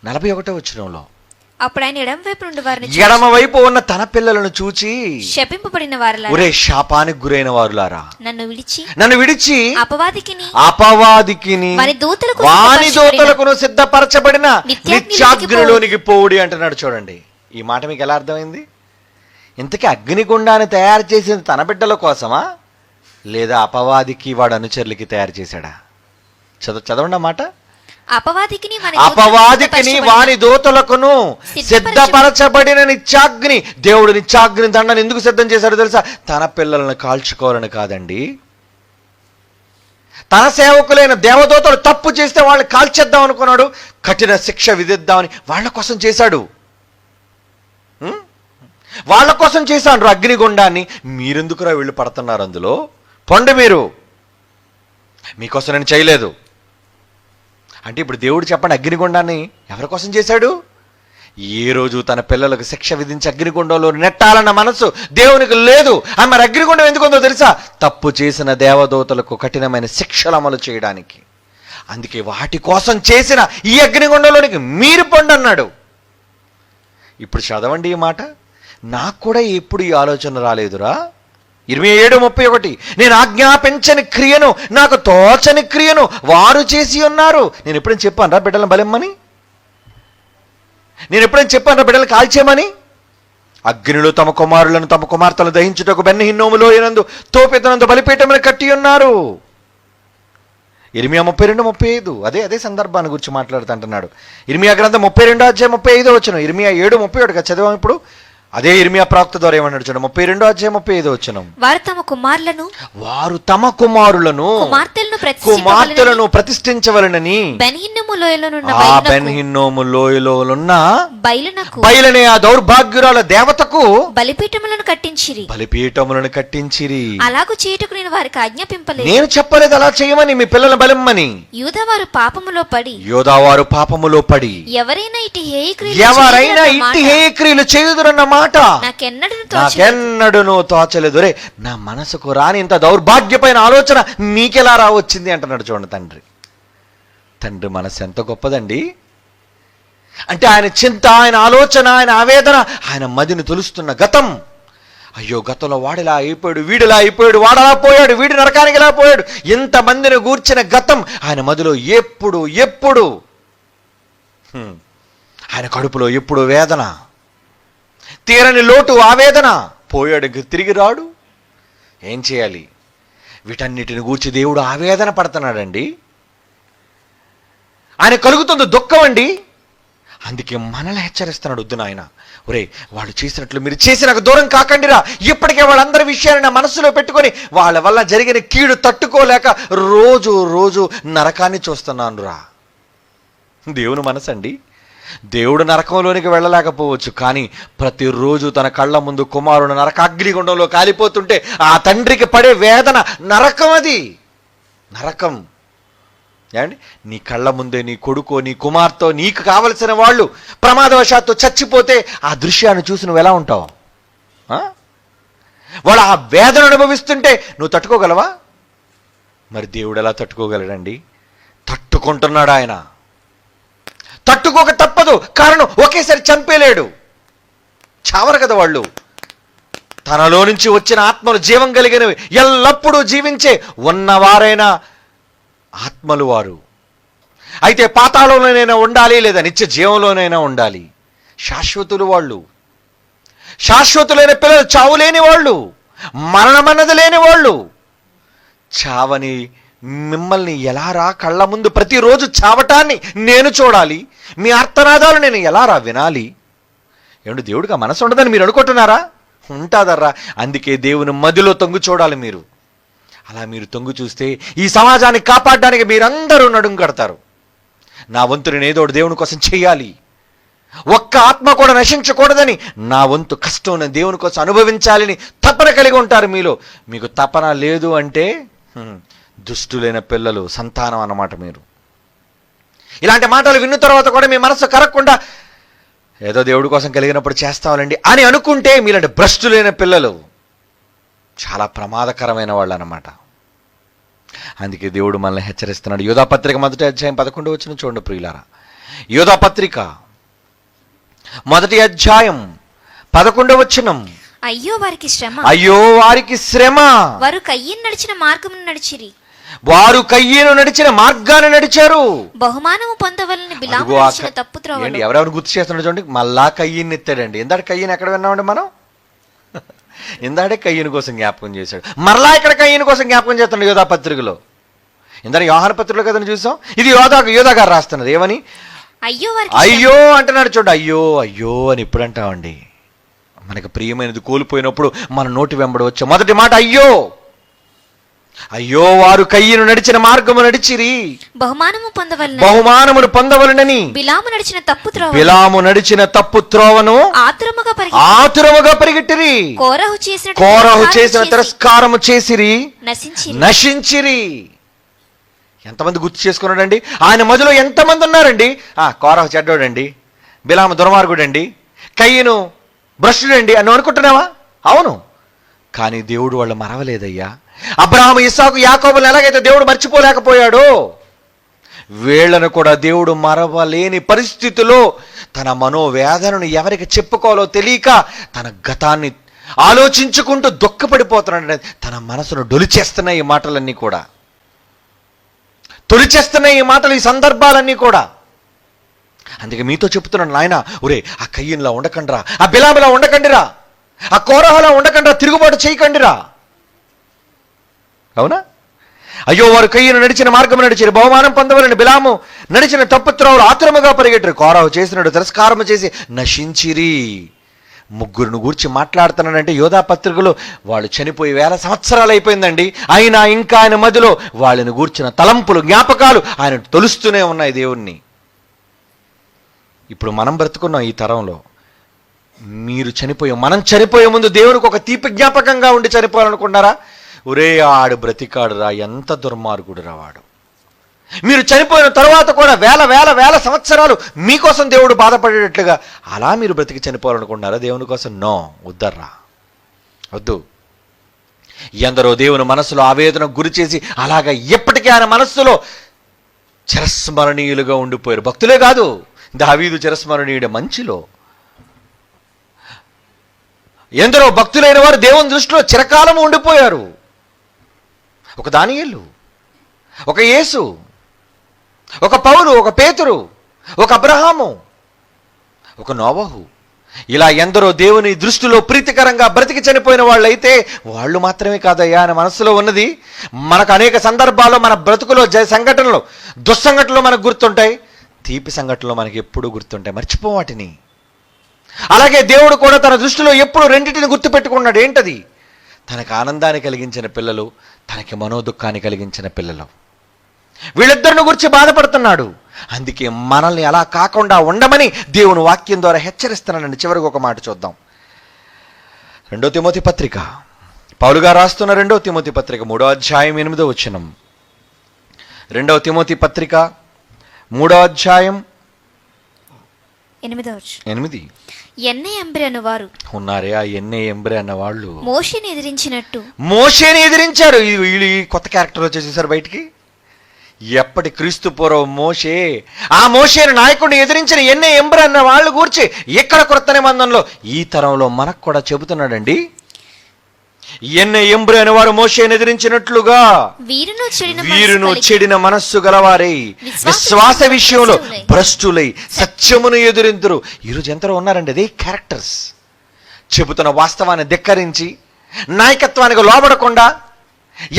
41వ వచనంలో, అప్పుడు ఆయన ఎడమ వైపు ఉన్న తన పిల్లలను చూచి శపింపబడిన వారులారా, ఒరే శాపానికి గురైన వారులారా, నన్ను విడిచి అపవాదికిని వాని దూతలకును సిద్ధపరచబడిన నిత్యాగ్నిలోనికి పోవుడి అంటున్నాడు. చూడండి ఈ మాట మీకు ఎలా అర్థమైంది? ఇంతకీ అగ్నిగుండాన్ని తయారు చేసింది తన బిడ్డల కోసమా, లేదా అపవాదికి వాడు అనుచరులకి తయారు చేశాడా? చదవండి అన్నమాట. అపవాదికిని వాని దూతలకును సిద్ధపరచబడిన నిత్యాగ్ని. దేవుడు నిత్యాగ్ని దండను ఎందుకు సిద్ధం చేశాడో తెలుసా? తన పిల్లలను కాల్చుకోవాలని కాదండి. తన సేవకులైన దేవదూతలు తప్పు చేస్తే వాళ్ళని కాల్చేద్దాం అనుకున్నాడు, కఠిన శిక్ష విధిద్దామని వాళ్ళ కోసం చేశాడు. వాళ్ళ కోసం చేశాడు అగ్నిగుండాన్ని. మీరెందుకురా వీళ్ళు పడుతున్నారు అందులో? పొండి మీరు, మీకోసం నేను చేయలేదు అంటే ఇప్పుడు దేవుడు చెప్పండి, అగ్నిగుండాన్ని ఎవరి కోసం చేశాడు? ఏ రోజు తన పిల్లలకు శిక్ష విధించి అగ్నిగుండంలో నెట్టాలన్న మనసు దేవునికి లేదు. మరి అగ్నిగుండం ఎందుకుందో తెలుసా? తప్పు చేసిన దేవదూతలకు కఠినమైన శిక్షలు అమలు చేయడానికి. అందుకే వాటి కోసం చేసిన ఈ అగ్నిగుండంలోనికి మీరు పొండి అన్నాడు. ఇప్పుడు చదవండి ఈ మాట. నాకు కూడా ఎప్పుడు ఈ ఆలోచన రాలేదురా. 27:31 నేను ఆజ్ఞాపించని క్రియను, నాకు తోచని క్రియను వారు చేసి ఉన్నారు. నేను ఎప్పుడైనా చెప్పాను రా బిడ్డలను బలెమ్మని? నేను ఎప్పుడైనా చెప్పాను రా బిడ్డలను కాల్చేయమని? అగ్నిలో తమ కుమారులను తమ కుమార్తెలను దహించుటకు బెన్ హిన్నోములో నందు తోపెత్తనందు బలిపీఠములను కట్టి ఉన్నారు. ఇర్మియా 32:35 అదే సందర్భాన్ని గురించి మాట్లాడుతుంటున్నాడు. ఇర్మియా గ్రంథం 32:35 ఇర్మియా 7:31 చదివాం ఇప్పుడు. అదే ఇర్మియా ప్రవక్త ద్వారా ఏమన్నాడు చూడండి, 32:35 వారు తమ కుమారులను కుమార్తెలను ప్రతిష్ఠించవలనని బెన్ హిన్నోము లోయలో ఉన్న బయలునే ఆ దౌర్భాగ్యురాల దేవతకు బలిపీఠములను కట్టించిరి. అలాగు చేయుటకు నేను వారికి ఆజ్ఞాపింపలేదు. నేను చెప్పలేదు అలా చేయమని, మీ పిల్లల బలమ్మని. యూదావారు పాపములో పడి ఎవరైనా ఇట్టి హేయక్రియలు చేయుదురన్న మాట నాకెన్నడూ తోచలేదు. రే నా మనసుకు రాని ఇంత దౌర్భాగ్యమైన ఆలోచన మీకెలా రావచ్చింది అంటున్నాడు చూడండి తండ్రి. తండ్రి మనసు ఎంత గొప్పదండి. అంటే ఆయన చింత, ఆయన ఆలోచన, ఆయన ఆవేదన, ఆయన మదిని తొలుస్తున్న గతం. అయ్యో గతంలో వాడిలా అయిపోయాడు, వీడిలా అయిపోయాడు, వాడలా పోయాడు, వీడి నరకానికి ఇలా పోయాడు, ఇంతమందిని గూర్చిన గతం ఆయన మదిలో ఎప్పుడు ఆయన కడుపులో ఎప్పుడు వేదన, తీరని లోటు, ఆవేదన. పోయాడు, తిరిగి రాడు. ఏం చేయాలి? వీటన్నిటిని గూర్చి దేవుడు ఆవేదన పడుతున్నాడండి. ఆయన కలుగుతుంది దుఃఖం అండి. అందుకే మనల్ని హెచ్చరిస్తున్నాడు, వద్దు నాయన, ఒరే వాళ్ళు చేసినట్లు మీరు చేసి నాకు దూరం కాకండిరా. ఇప్పటికే వాళ్ళందరి విషయాన్ని నా మనసులో పెట్టుకొని వాళ్ళ వల్ల జరిగిన కీడు తట్టుకోలేక రోజు నరకాన్ని చూస్తున్నాను రా. దేవుని మనసు అండి. దేవుడు నరకంలోనికి వెళ్ళలేకపోవచ్చు, కానీ ప్రతిరోజు తన కళ్ళ ముందు కుమారుడు నరకాగ్నిగుండంలో కాలిపోతుంటే ఆ తండ్రికి పడే వేదన నరకం. అది నరకం. ఏమండి, నీ కళ్ళ ముందే నీ కొడుకో నీ కుమార్తె నీకు కావలసిన వాళ్ళు ప్రమాదవశాత్తు చచ్చిపోతే ఆ దృశ్యాన్ని చూసి నువ్వు ఎలా ఉంటావు? వాళ్ళు ఆ వేదన అనుభవిస్తుంటే నువ్వు తట్టుకోగలవా? మరి దేవుడు ఎలా తట్టుకోగలడండి? తట్టుకుంటున్నాడు ఆయన. తట్టుకోక తప్పదు, కారణం ఒకేసారి చంపేలేడు. చావరు కదా వాళ్ళు. తనలో నుంచి వచ్చిన ఆత్మలు జీవం కలిగినవి, ఎల్లప్పుడూ జీవించే ఉన్నవారైనా ఆత్మలు వారు. అయితే పాతాళంలోనైనా ఉండాలి, లేదా నిత్య జీవంలోనైనా ఉండాలి. శాశ్వతులు వాళ్ళు. శాశ్వతులైన పిల్లలు చావులేని వాళ్ళు, మరణమన్నది లేని వాళ్ళు. చావని మిమ్మల్ని ఎలా రా కళ్ళ ముందు ప్రతిరోజు చావటాన్ని నేను చూడాలి? మీ ఆర్తనాదాలు నేను ఎలా రా వినాలి? ఏమంటే దేవుడికి ఆ మనసు ఉండదని మీరు అనుకుంటున్నారా? ఉంటాదర్రా. అందుకే దేవుని మదిలో తొంగు చూడాలి మీరు. అలా మీరు తొంగు చూస్తే ఈ సమాజాన్ని కాపాడడానికి మీరందరూ నడుం కడతారు. నా వంతు నేను ఏదో దేవుని కోసం చేయాలి, ఒక్క ఆత్మ కూడా నశించకూడదని నా వంతు కష్టం నేను దేవుని కోసం అనుభవించాలని తపన కలిగి ఉంటారు మీలో. మీకు తపన లేదు అంటే దుష్టులైన పిల్లలు, సంతానం అన్నమాట మీరు. ఇలాంటి మాటలు విన్న తర్వాత కూడా మీ మనసు కరగకుండా ఏదో దేవుడి కోసం కలిగినప్పుడు చేస్తావాలండి అని అనుకుంటే మీలాంటి భ్రష్టులైన పిల్లలు చాలా ప్రమాదకరమైన వాళ్ళు అన్నమాట. అందుకే దేవుడు మనల్ని హెచ్చరిస్తున్నాడు. యోధాపత్రిక 1వ అధ్యాయం 11వ వచనం చూడండి ప్రియులారా. యోధాపత్రిక 1వ అధ్యాయం 11వ వచనం. అయ్యో వారికి శ్రమ, వారు కయ్యను నడిచిన మార్గమును నడిచిరి, వారు కయ్యను నడిచిన మార్గాన్ని నడిచారు. బహుమానము పొందవలని బిలాము నడిచిన తప్పు త్రోవను. ఎవరెవరు గుర్తు చేస్తున్నాడు చూడండి. మళ్ళా కయ్యను ఎత్తాడండి. ఇందాక కయ్యను ఎక్కడ విన్నామండి మనం? ఇందాడే కయ్యను కోసం జ్ఞాపకం చేశాడు, మరలా ఇక్కడ కయ్యను కోసం జ్ఞాపకం చేస్తున్నాడు యోధాపత్రికలో. ఇందరూ యోహాను పత్రికలో కథను చూసాం. ఇది యోధా గారు రాస్తున్నది. ఏమని? అయ్యో అయ్యో అంటున్నాడు చూడండి. అయ్యో అయ్యో అని ఎప్పుడు అంటామండి? మనకు ప్రియమైనది కోల్పోయినప్పుడు మన నోటి వెంబడి వచ్చే మొదటి మాట అయ్యో. అయ్యో వారు కయ్యను నడిచిన మార్గము నడిచిరి, బహుమానమును పొందవలనని బిలాము నడిచిన తప్పు త్రోవను ఆతురముగా పరిగెట్టిరి. కోరహు చేసిన తిరస్కారము చేసిరి, నశించిరి. ఎంతమంది గుర్తు చేసుకున్నాడండి? ఆయన మధ్యలో ఎంతమంది ఉన్నారండి? కోరహు చెడ్డోడండి, బిలాము దుర్మార్గుడండి, కయ్యను భ్రష్టుడండి అని అనుకుంటున్నావా? అవును. కానీ దేవుడు వాళ్ళు మరవలేదయ్యా. అబ్రహాము, ఇస్సాకు, యాకోబులను ఎలాగైతే దేవుడు మర్చిపోలేకపోయాడో, వీళ్లను కూడా దేవుడు మరవలేని పరిస్థితిలో తన మనోవేదనను ఎవరికి చెప్పుకోవాలో తెలియక తన గతాన్ని ఆలోచించుకుంటూ దుఃఖపడిపోతున్నాడు. తన మనసును డొలిచేస్తున్నాయి ఈ మాటలన్నీ కూడా, తొలిచేస్తున్నాయి ఈ మాటలు, ఈ సందర్భాలన్నీ కూడా. అందుకే మీతో చెప్తున్నాను, నాయన ఒరే ఆ కయ్యన్లా ఉండకండిరా, ఆ బిలాములా ఉండకండిరా, ఆ కోరహలా ఉండకండిరా, తిరుగుబాటు చేయకండిరా. అవునా? అయ్యో వారు కయ్యను నడిచిన మార్గం నడిచారు, బహుమానం పొందవలని బిలాము నడిచిన తప్పు త్రోవలు ఆతురముగా పరిగెట్టరు, కోరహు చేసినట్టు తిరస్కారము చేసి నశించిరి. ముగ్గురును గూర్చి మాట్లాడుతున్నాడంటే యోధా పత్రికలో వాళ్ళు చనిపోయి 1000 సంవత్సరాలు అయిపోయిందండి. అయినా ఇంకా ఆయన మధ్యలో వాళ్ళని గూర్చిన తలంపులు, జ్ఞాపకాలు ఆయన తొలుస్తూనే ఉన్నాయి దేవుణ్ణి. ఇప్పుడు మనం బ్రతుకున్నాం ఈ తరంలో. మనం చనిపోయే ముందు దేవునికి ఒక తీపి జ్ఞాపకంగా ఉండి చనిపోవాలనుకున్నారా? ఒరే ఆడు బ్రతికాడురా, ఎంత దుర్మార్గుడు రా వాడు. మీరు చనిపోయిన తర్వాత కూడా వేల సంవత్సరాలు మీకోసం దేవుడు బాధపడేటట్లుగా అలా మీరు బ్రతికి చనిపోవాలనుకుంటున్నారా దేవుని కోసం? నో, వద్దర్రా, వద్దు. ఎందరో దేవుని మనసులో ఆవేదన గురి చేసి అలాగా ఎప్పటికీ ఆయన మనస్సులో చిరస్మరణీయులుగా ఉండిపోయారు. భక్తులే కాదు, దావీదు చిరస్మరణీయుడే మంచిలో. ఎందరో భక్తులైన వారు దేవుని దృష్టిలో చిరకాలం ఉండిపోయారు. ఒక దానియేలు, ఒక యేసు, ఒక పౌలు, ఒక పేతురు, ఒక అబ్రహాము, ఒక నోవహు, ఇలా ఎందరో దేవుని దృష్టిలో ప్రీతికరంగా బ్రతికి చనిపోయిన వాళ్ళు అయితే వాళ్ళు మాత్రమే కాదయ్యా ఆయన మనసులో ఉన్నది. మనకు అనేక సందర్భాల్లో మన బ్రతుకులో సంఘటనలు, దుస్సంఘటనలు మనకు గుర్తుంటాయి, తీపి సంఘటనలు మనకి ఎప్పుడూ గుర్తుంటాయి, మర్చిపో వాటిని. అలాగే దేవుడు కూడా తన దృష్టిలో ఎప్పుడు రెండింటిని గుర్తుపెట్టుకున్నాడు. ఏంటది? తనకు ఆనందాన్ని కలిగించిన పిల్లలు, తనకి మనోదుఖాన్ని కలిగించిన పిల్లలు, వీళ్ళిద్దరిని గురించి బాధపడుతున్నాడు. అందుకే మనల్ని అలా కాకుండా ఉండమని దేవుని వాక్యం ద్వారా హెచ్చరిస్తున్నానండి. చివరికి ఒక మాట చూద్దాం. 2 తిమోతి పత్రిక, పౌలు గారు రాస్తున్న 2 తిమోతి పత్రిక 3వ అధ్యాయం 8వ వచనం. 2 తిమోతి పత్రిక 3వ అధ్యాయం 8. ఎన్నే ఎంబ్రె అన్నవారు ఉన్నారే, ఆ ఎన్నే ఎంబ్రె అన్న వాళ్ళు మోషేని ఎదిరించారు. వీళ్ళు కొత్త క్యారెక్టర్ వచ్చేసేసారు బయటికి. ఎప్పటి క్రీస్తు పూర్వం మోషే, ఆ మోషేను నాయకుడిని ఎదిరించిన ఎన్నే ఎంబ్రె అన్న వాళ్ళు గూర్చి ఇక్కడ కొత్త నిబంధనలో ఈ తరంలో మనకు కూడా చెబుతున్నాడండి. ఎన్నే ఎంబ్రె అనే వారు మోషేను ఎదిరించినట్లుగా వీరును చెడిన మనస్సు గలవారై విశ్వాస విషయంలో భ్రష్టులై సత్యమును ఎదురింతురు. ఈరోజు ఎంతలో ఉన్నారండి అదే క్యారెక్టర్స్. చెబుతున్న వాస్తవాన్ని ధిక్కరించి నాయకత్వానికి లోబడకుండా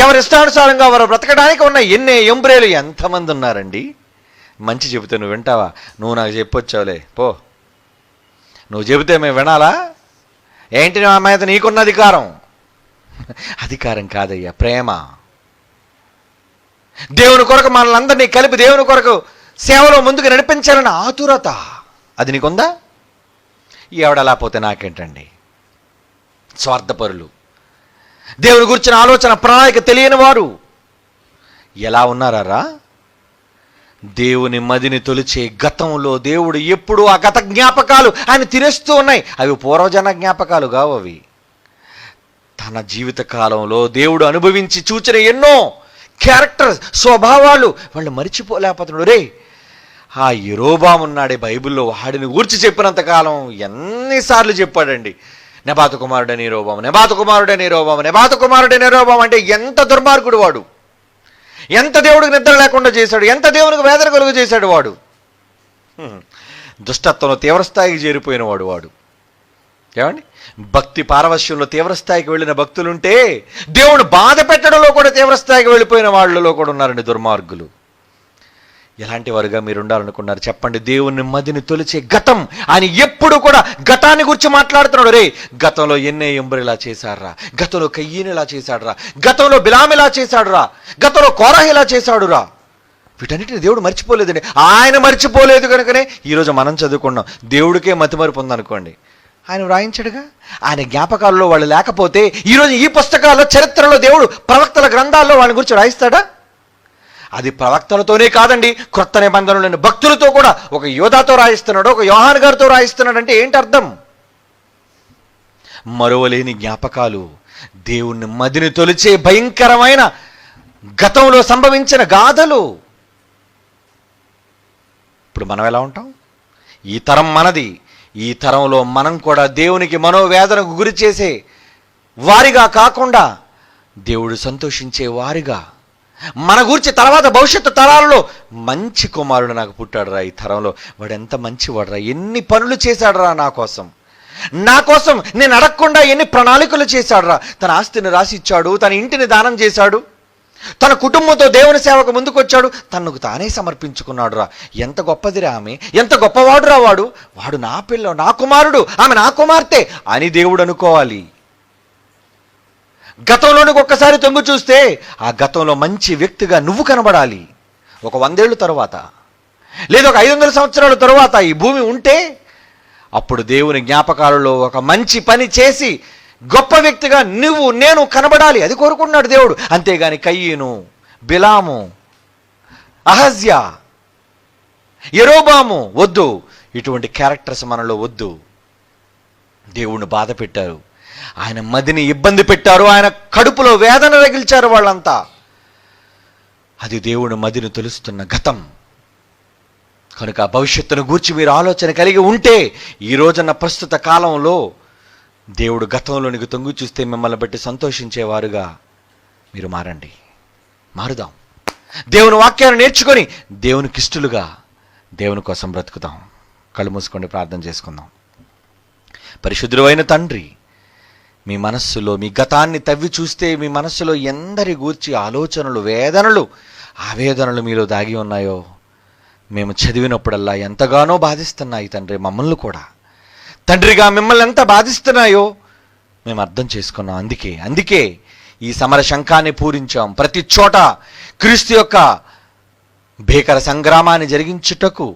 ఎవరి ఇష్టానుసారంగా వారు బ్రతకడానికి ఉన్న ఎన్నే ఎంబ్రేలు ఎంతమంది ఉన్నారండి. మంచి చెబితే నువ్వు వింటావా? నువ్వు నాకు చెప్పొచ్చావులే పో, నువ్వు చెబితే మేము వినాలా ఏంటి? నా మీద నీకున్న అధికారం కాదయ్యా, ప్రేమ. దేవుని కొరకు మనల్ని అందరినీ కలిపి దేవుని కొరకు సేవలో ముందుకు నడిపించాలన్న ఆతురత అది నీకుందా? ఎవడలా పోతే నాకేంటండి. స్వార్థపరులు, దేవుని గురించిన ఆలోచన ప్రణాళిక తెలియని వారు ఎలా ఉన్నారా? దేవుని మదిని తొలిచే గతంలో దేవుడు ఎప్పుడు ఆ గత జ్ఞాపకాలు ఆయన తినేస్తూ ఉన్నాయి. అవి పూర్వజన జ్ఞాపకాలు కావు, అవి తన జీవిత కాలంలో దేవుడు అనుభవించి చూచిన ఎన్నో క్యారెక్టర్స్, స్వభావాలు వాళ్ళు మరిచిపోలేకపోతున్నాడు. రే ఆ యెరోబాము ఉన్నాడే బైబిల్లో, వాడిని గూర్చి చెప్పినంత కాలం ఎన్నిసార్లు చెప్పాడండి. నెబాతు కుమారుడని యెరోబాము, నెబాతు కుమారుడని యెరోబాము, నెబాతు కుమారుడని యెరోబాము. అంటే ఎంత దుర్మార్గుడు వాడు, ఎంత దేవుడికి నిద్ర లేకుండా చేశాడు, ఎంత దేవునికి వేదన కలుగు చేశాడు వాడు. దుష్టత్వంలో తీవ్రస్థాయికి చేరిపోయిన వాడు. ఏమండి? భక్తి పారవశ్యంలో తీవ్రస్థాయికి వెళ్ళిన భక్తులుంటే దేవుడు బాధ పెట్టడంలో కూడా తీవ్రస్థాయికి వెళ్ళిపోయిన వాళ్ళలో కూడా ఉన్నారండి దుర్మార్గులు. ఎలాంటి వారుగా మీరు ఉండాలనుకున్నారు చెప్పండి? దేవుని మదిని తొలిచే గతం. ఆయన ఎప్పుడు కూడా గతాన్ని గురించి మాట్లాడుతున్నాడు. రే, గతంలో ఎన్నే ఎంబరు ఇలా చేశాడురా, గతంలో కయ్యను ఇలా చేశాడురా, గతంలో బిలాం ఇలా చేశాడురా, గతంలో కోరహ ఇలా చేశాడురా. వీటన్నిటిని దేవుడు మర్చిపోలేదండి. ఆయన మర్చిపోలేదు కనుకనే ఈరోజు మనం చదువుకున్నాం. దేవుడికే మతిమరుపు ఉందనుకోండి, ఆయన వ్రాయించడుగా. ఆయన జ్ఞాపకాల్లో వాళ్ళు లేకపోతే ఈరోజు ఈ పుస్తకాల్లో, చరిత్రలో దేవుడు ప్రవక్తల గ్రంథాల్లో వాళ్ళ గురించి రాయిస్తాడా? అది ప్రవక్తలతోనే కాదండి, క్రొత్త నిబంధనలోని భక్తులతో కూడా. ఒక యోధాతో రాయిస్తున్నాడు, ఒక యోహాను గారితో రాయిస్తున్నాడు అంటే ఏంటి అర్థం? మరువలేని జ్ఞాపకాలు, దేవుణ్ణి మదిని తొలిచే భయంకరమైన గతంలో సంభవించిన గాథలు. ఇప్పుడు మనం ఎలా ఉంటాం? ఈ తరం మనది. ఈ తరంలో మనం కూడా దేవునికి మనోవేదనకు గురి చేసే వారిగా కాకుండా దేవుడు సంతోషించే వారిగా, మన గురించి తర్వాత భవిష్యత్తు తరాలలో మంచి కుమారుడు నాకు పుట్టాడురా, ఈ తరంలో వాడు ఎంత మంచివాడురా, ఎన్ని పనులు చేశాడురా నా కోసం, నా కోసం నేను అడగకుండా ఎన్ని ప్రణాళికలు చేశాడురా, తన ఆస్తిని రాసి ఇచ్చాడు, తన ఇంటిని దానం చేశాడు, తన కుటుంబంతో దేవుని సేవకు ముందుకు వచ్చాడు, తనకు తానే సమర్పించుకున్నాడు రా. ఎంత గొప్పదిరా ఆమె, ఎంత గొప్పవాడురా వాడు, వాడు నా పిల్ల, నా కుమారుడు, ఆమె నా కుమార్తె అని దేవుడు అనుకోవాలి. గతంలోనికి ఒక్కసారి తొంగి చూస్తే ఆ గతంలో మంచి వ్యక్తిగా నువ్వు కనబడాలి. ఒక 100 ఏళ్ళ తరువాత, లేదా ఒక 500 సంవత్సరాల తరువాత ఈ భూమి ఉంటే అప్పుడు దేవుని జ్ఞాపకాలలో ఒక మంచి పని చేసి గొప్ప వ్యక్తిగా నువ్వు నేను కనబడాలి. అది కోరుకున్నాడు దేవుడు. అంతేగాని కయ్యను, బిలాము, అహజ్యా, యెరోబాము వద్దు. ఇటువంటి క్యారెక్టర్స్ మనలో వద్దు. దేవుణ్ణి బాధ పెట్టారు, ఆయన మదిని ఇబ్బంది పెట్టారు, ఆయన కడుపులో వేదన రగిల్చారు వాళ్ళంతా. అది దేవుని మదిని తెలుస్తున్న గతం. కనుక భవిష్యత్తును గూర్చి మీరు ఆలోచన కలిగి ఉంటే ఈ రోజున్న ప్రస్తుత కాలంలో దేవుడు గతంలోనికి తొంగి చూస్తే మిమ్మల్ని బట్టి సంతోషించేవారుగా మీరు మారండి. మారుదాం. దేవుని వాక్యాన్ని నేర్చుకొని దేవునికి ఇష్టలుగా దేవుని కోసం బ్రతుకుదాం. కళ్ళు మూసుకొని ప్రార్థన చేసుకుందాం. పరిశుద్ధుడు అయిన తండ్రి, మీ మనస్సులో మీ గతాన్ని తవ్వి చూస్తే మీ మనస్సులో ఎందరి గూర్చి ఆలోచనలు, వేదనలు, ఆవేదనలు మీలో దాగి ఉన్నాయో మేము చదివినప్పుడల్లా ఎంతగానో బాధిస్తున్నాయి తండ్రి. మమ్మల్ని కూడా తండ్రిగా మిమ్మల్ని ఎంత బాధిస్తున్నాయో మేము అర్థం చేసుకున్నాం. అందుకే ఈ సమర శంఖాన్ని పూరించాం. ప్రతి చోట క్రీస్తు యొక్క భీకర సంగ్రామాన్ని జరిగించుటకు,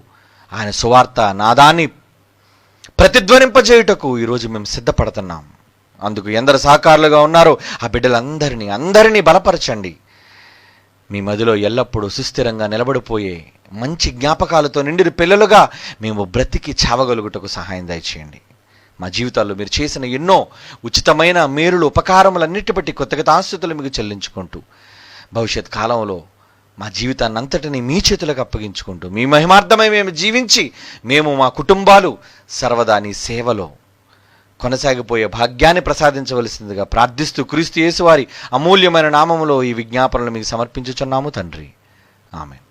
ఆయన సువార్త నాదాన్ని ప్రతిధ్వనింపజేయుటకు ఈరోజు మేము సిద్ధపడుతున్నాం. అందుకు ఎందరు సహకారులుగా ఉన్నారో ఆ బిడ్డలందరినీ బలపరచండి. మీ మదిలో ఎల్లప్పుడూ సుస్థిరంగా నిలబడిపోయే మంచి జ్ఞాపకాలతో నిండిన పిల్లలుగా మేము బ్రతికి చావగలుగుటకు సహాయం దయచేయండి. మా జీవితాల్లో మీరు చేసిన ఎన్నో ఉచితమైన మేలులు, ఉపకారములన్నిటి బట్టి కృతజ్ఞతాస్తుతులు మీకు చెల్లించుకుంటూ భవిష్యత్ కాలంలో మా జీవితాన్ని అంతటినీ మీ చేతులకు అప్పగించుకుంటూ మీ మహిమార్థమై మేము జీవించి మేము మా కుటుంబాలు సర్వదా నీ సేవలో కొనసాగిపోయే భాగ్యాన్ని ప్రసాదించవలసిందిగా ప్రార్థిస్తూ క్రీస్తు యేసు వారి అమూల్యమైన నామములో ఈ విజ్ఞాపనలు మీకు సమర్పించుచున్నాము తండ్రి. ఆమేన్.